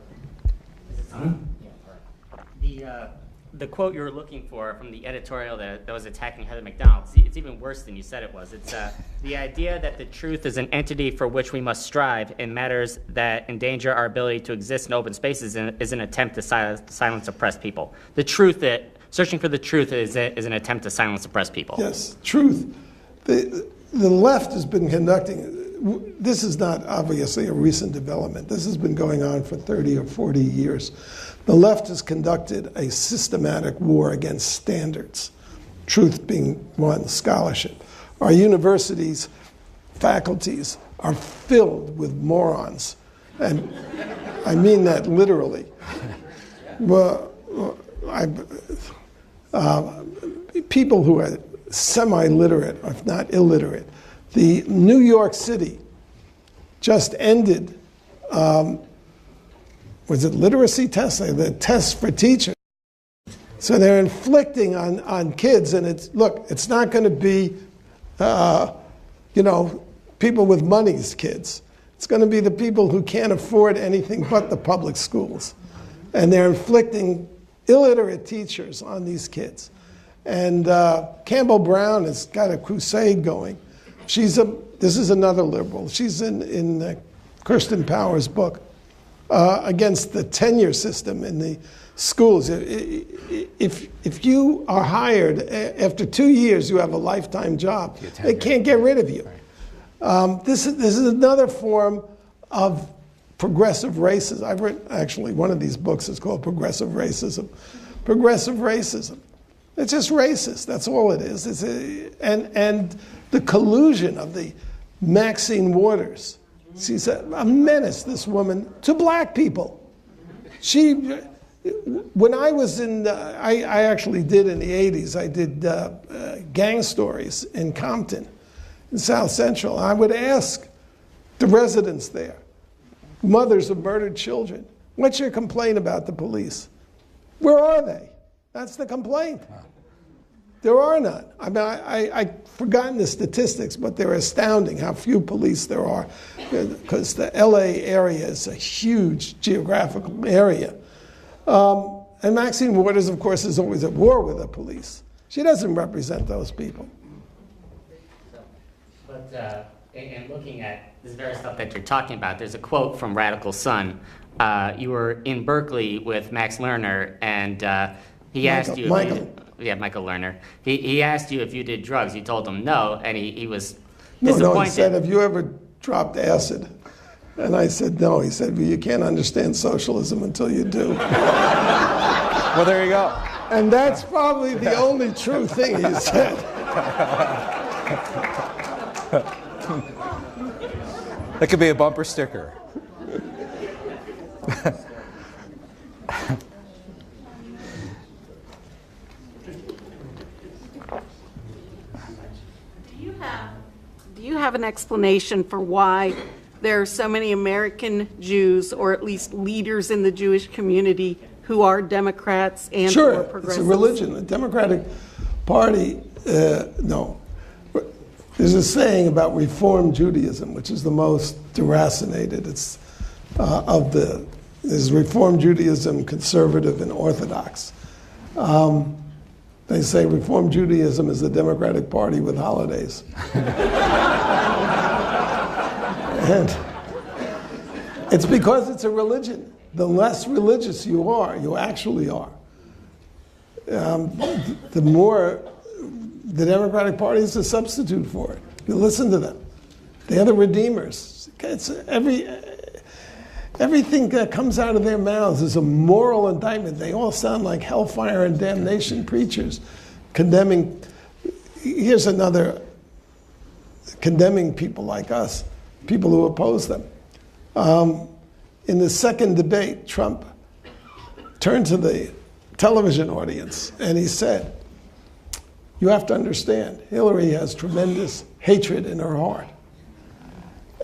is it on? Yeah, all right. The quote you were looking for from the editorial that was attacking Heather McDonald, it's even worse than you said it was. It's the idea that the truth is an entity for which we must strive, and matters that endanger our ability to exist in open spaces is an attempt to silence oppressed people. The truth, searching for the truth is an attempt to silence oppressed people. Yes, truth. The left has been conducting, this is not obviously a recent development. This has been going on for 30 or 40 years. The left has conducted a systematic war against standards, truth being one, scholarship. Our universities, faculties are filled with morons, and I mean that literally. People who are semi-literate, if not illiterate. The New York City just ended was it literacy tests? The tests for teachers. So they're inflicting on kids, and it's not going to be, people with money's kids. It's going to be the people who can't afford anything but the public schools. And they're inflicting illiterate teachers on these kids. And Campbell Brown has got a crusade going. This is another liberal. She's in Kirsten Power's book. against the tenure system in the schools. If you are hired, after 2 years, you have a lifetime job. They can't get rid of you. This is another form of progressive racism. I've written, actually, one of these books is called Progressive Racism. Progressive racism. It's just racist. That's all it is. And the collusion of the Maxine Waters. She's a menace, this woman, to black people. When I was in, I actually did in the 80s, I did gang stories in Compton, in South Central. I would ask the residents there, mothers of murdered children, what's your complaint about the police? Where are they? That's the complaint. There are none. I mean, I've forgotten the statistics, but they're astounding how few police there are, because the LA area is a huge geographical area. And Maxine Waters, of course, is always at war with the police. She doesn't represent those people. But in looking at this very stuff that you're talking about, there's a quote from Radical Son. You were in Berkeley with Max Lerner, and he asked you... Michael Lerner. He asked you if you did drugs. You told him no, and he was disappointed. No, he said, have you ever dropped acid? And I said, no. He said, well, you can't understand socialism until you do. Well, there you go. And that's probably the only true thing he said. That could be a bumper sticker. Do you have an explanation for why there are so many American Jews, or at least leaders in the Jewish community, who are Democrats and sure, or progressives? It's a religion. The Democratic Party, no. There's a saying about Reform Judaism, which is the most deracinated. It's there's Reform Judaism, conservative, and Orthodox. They say Reform Judaism is the Democratic Party with holidays. And it's because it's a religion. The less religious you are, you actually are, the more the Democratic Party is a substitute for it. You listen to them. They're the redeemers. It's everything that comes out of their mouths is a moral indictment. They all sound like hellfire and damnation preachers condemning. Here's another, condemning people like us, people who oppose them. In the second debate, Trump turned to the television audience and he said, you have to understand, Hillary has tremendous hatred in her heart.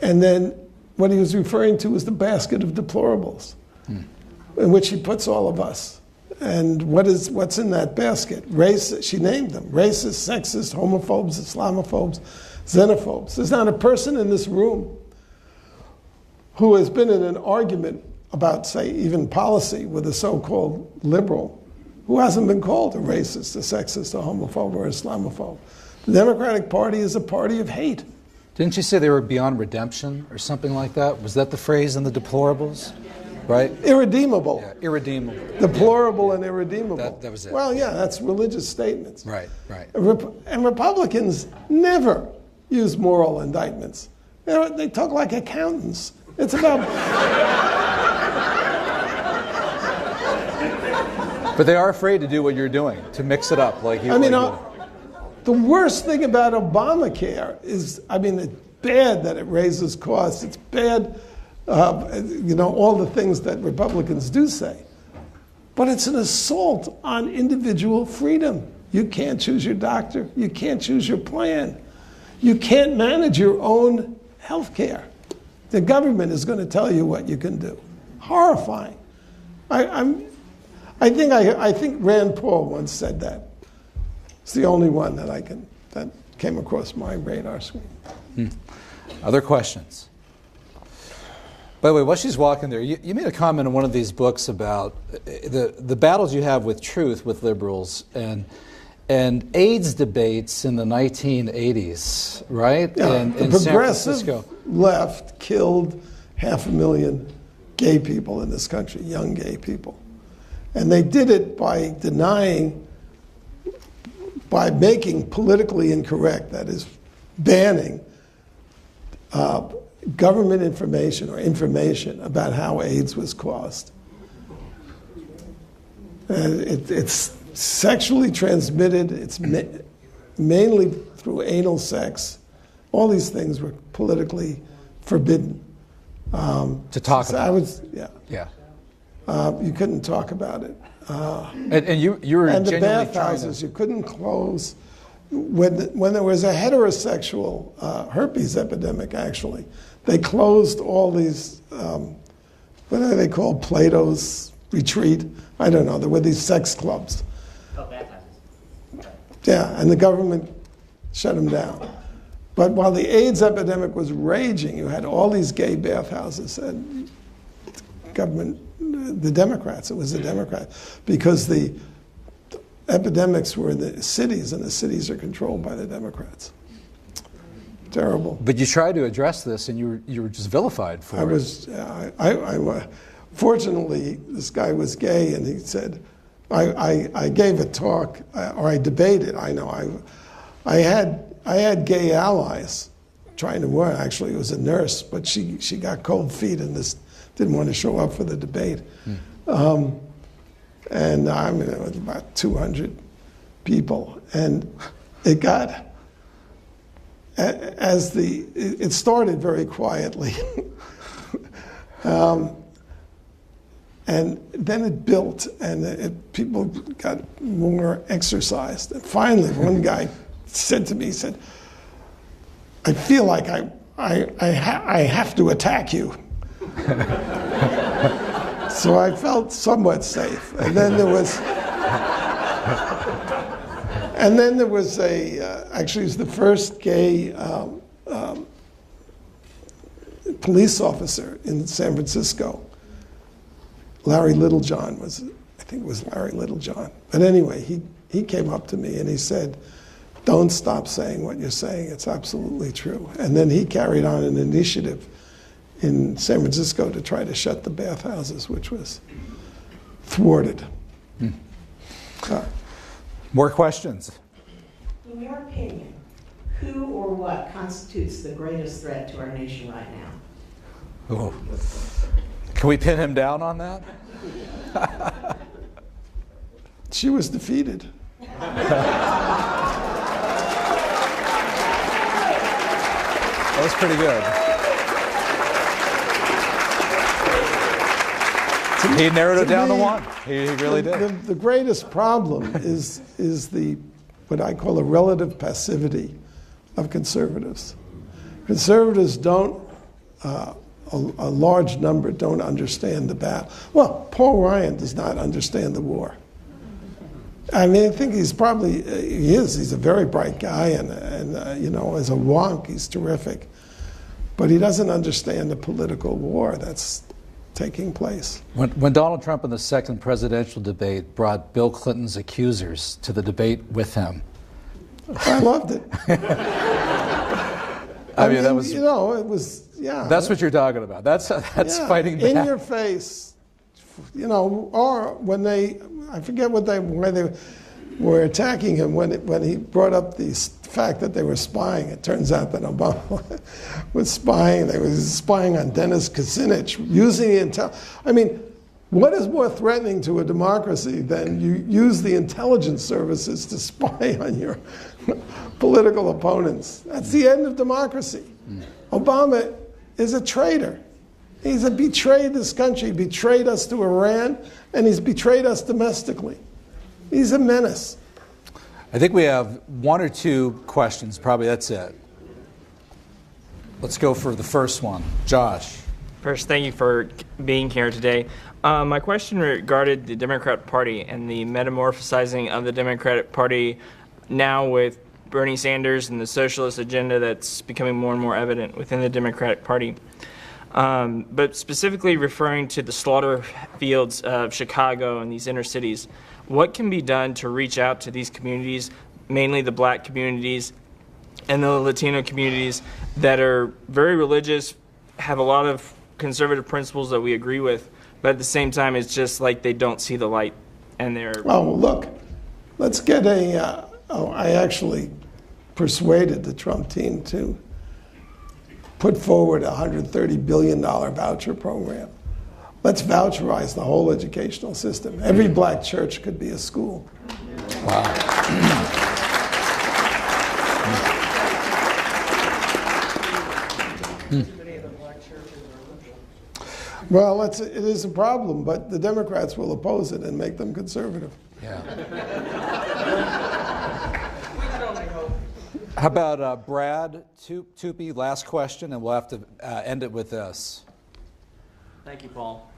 And then what he was referring to was the basket of deplorables, in which he puts all of us. And what's in that basket? Race, she named them: racist, sexist, homophobes, Islamophobes, xenophobes. There's not a person in this room who has been in an argument about, say, even policy with a so-called liberal who hasn't been called a racist, a sexist, a homophobe, or Islamophobe. The Democratic Party is a party of hate. Didn't you say they were beyond redemption or something like that? Was that the phrase in the deplorables? Right? Irredeemable. Yeah, irredeemable. Deplorable and irredeemable. That was it. Well, yeah, that's religious statements. Right, right. And Republicans never use moral indictments. They talk like accountants. It's about... But they are afraid to do what you're doing, to mix it up like you. The worst thing about Obamacare is, it's bad that it raises costs. It's bad, all the things that Republicans do say. But it's an assault on individual freedom. You can't choose your doctor. You can't choose your plan. You can't manage your own health care. The government is going to tell you what you can do. Horrifying. I think Rand Paul once said that. It's the only one that came across my radar screen. Other questions? By the way, while she's walking there, you made a comment in one of these books about the battles you have with truth with liberals and AIDS debates in the 1980s, right? Yeah, in the San progressive Francisco. left killed 500,000 gay people in this country, young gay people. And they did it by making politically incorrect, that is, banning government information or information about how AIDS was caused. And it's sexually transmitted, it's mainly through anal sex. All these things were politically forbidden. To talk about it. Yeah. You couldn't talk about it. And you were and the genuinely bathhouses, you couldn't close. When there was a heterosexual herpes epidemic, actually, they closed all these, what are they called, Plato's Retreat? I don't know. There were these sex clubs. Oh, bathhouses. Yeah, and the government shut them down. But while the AIDS epidemic was raging, you had all these gay bathhouses, and government, the Democrats, it was the Democrats, because the epidemics were in the cities, and the cities are controlled by the Democrats. Terrible. But you tried to address this, and you were just vilified for it. Fortunately, this guy was gay, and he said, I gave a talk, or I debated. I had gay allies trying to work. Actually, it was a nurse, but she got cold feet and didn't want to show up for the debate. And I mean, it was about 200 people, and it got. It started very quietly, and then it built, and people got more exercised. And finally, one guy said to me, he said, "I feel like I have to attack you." So I felt somewhat safe. And then there was, actually, it was the first gay police officer in San Francisco. Larry Littlejohn I think it was Larry Littlejohn. But anyway, he came up to me and he said, "Don't stop saying what you're saying. It's absolutely true." And then he carried on an initiative in San Francisco to try to shut the bathhouses, which was thwarted. More questions? In your opinion, who or what constitutes the greatest threat to our nation right now? Oh. Can we pin him down on that? She was defeated. That was pretty good. He narrowed it down to one. He really did. The greatest problem is what I call a relative passivity of conservatives. Conservatives don't, a large number don't understand the battle. Well, Paul Ryan does not understand the war. I mean, I think he's a very bright guy, and as a wonk, he's terrific. But he doesn't understand the political war that's taking place. When Donald Trump in the second presidential debate brought Bill Clinton's accusers to the debate with him, I loved it. I mean, that was, it was, yeah. That's what you're talking about. That's fighting back. In your face, or when I forget why they were attacking him when he brought up the fact that they were spying. It turns out that Obama was spying. They were spying on Dennis Kucinich, using the intel. I mean, what is more threatening to a democracy than you use the intelligence services to spy on your political opponents? That's the end of democracy. Obama is a traitor. He's betrayed this country, betrayed us to Iran, and he's betrayed us domestically. He's a menace. I think we have one or two questions. Probably that's it. Let's go for the first one. Josh. First, thank you for being here today. My question regarded the Democrat Party and the metamorphosizing of the Democratic Party now with Bernie Sanders and the socialist agenda that's becoming more and more evident within the Democratic Party. But specifically referring to the slaughter fields of Chicago and these inner cities, what can be done to reach out to these communities, mainly the black communities and the Latino communities that are very religious, have a lot of conservative principles that we agree with, but at the same time, it's just like they don't see the light, and they're. Oh, look, let's get a. I actually persuaded the Trump team to put forward a $130 billion voucher program. Let's voucherize the whole educational system. Every black church could be a school. Wow. Well, it is a problem, but the Democrats will oppose it and make them conservative. Yeah. How about Brad Tupy, last question, and we'll have to end it with this. Thank you, Paul.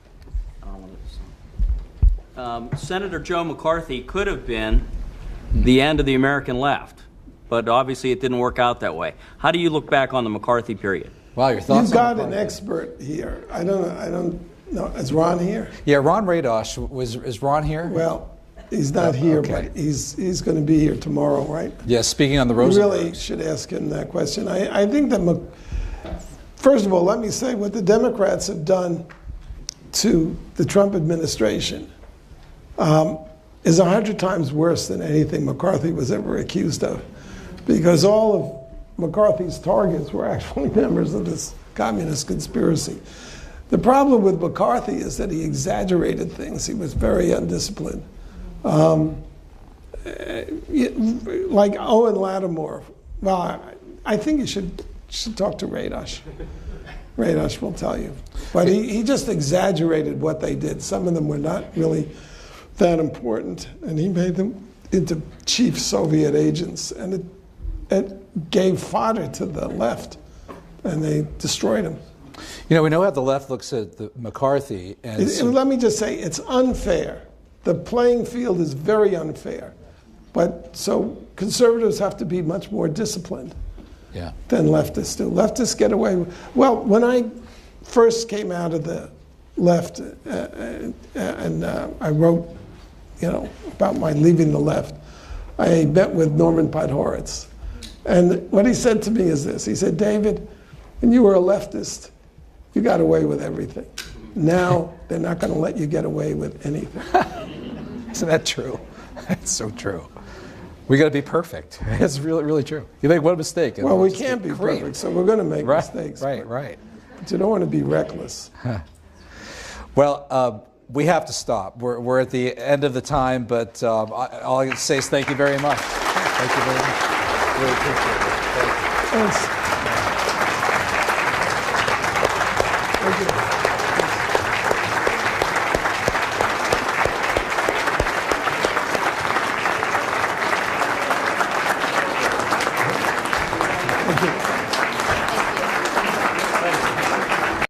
Senator Joe McCarthy could have been the end of the American left, but obviously it didn't work out that way. How do you look back on the McCarthy period? Wow, your thoughts? You've got an expert here. I don't know. Is Ron here? Yeah, Ron Radosh. Is Ron here? Well, he's not here, okay. but he's going to be here tomorrow, right? Yeah, speaking on the You Rosenberg. really should ask him that question. I think that, first of all, let me say what the Democrats have done to the Trump administration is 100 times worse than anything McCarthy was ever accused of, because all of McCarthy's targets were actually members of this communist conspiracy. The problem with McCarthy is that he exaggerated things. He was very undisciplined. Like Owen Lattimore. Well, I think you should talk to Radosh. Radosh will tell you. But he just exaggerated what they did. Some of them were not really that important, and he made them into chief Soviet agents, and it gave fodder to the left, and they destroyed him. You know, we know how the left looks at the McCarthy. And let me just say, it's unfair. The playing field is very unfair. But so conservatives have to be much more disciplined than leftists do. Leftists get away with, well, when I first came out of the left and I wrote, about my leaving the left, I met with Norman Horowitz. And what he said to me is this. He said, David, when you were a leftist, you got away with everything. Now, they're not going to let you get away with anything. Isn't that true? That's so true. We got to be perfect. It's really, really true. You make one mistake. Well, we can't be perfect, so we're going to make mistakes. Right. But you don't want to be reckless. Well, we have to stop. We're at the end of the time, but all I can say is thank you very much. Thank you very much. Really appreciate it. Thank you. Thanks. Thank you.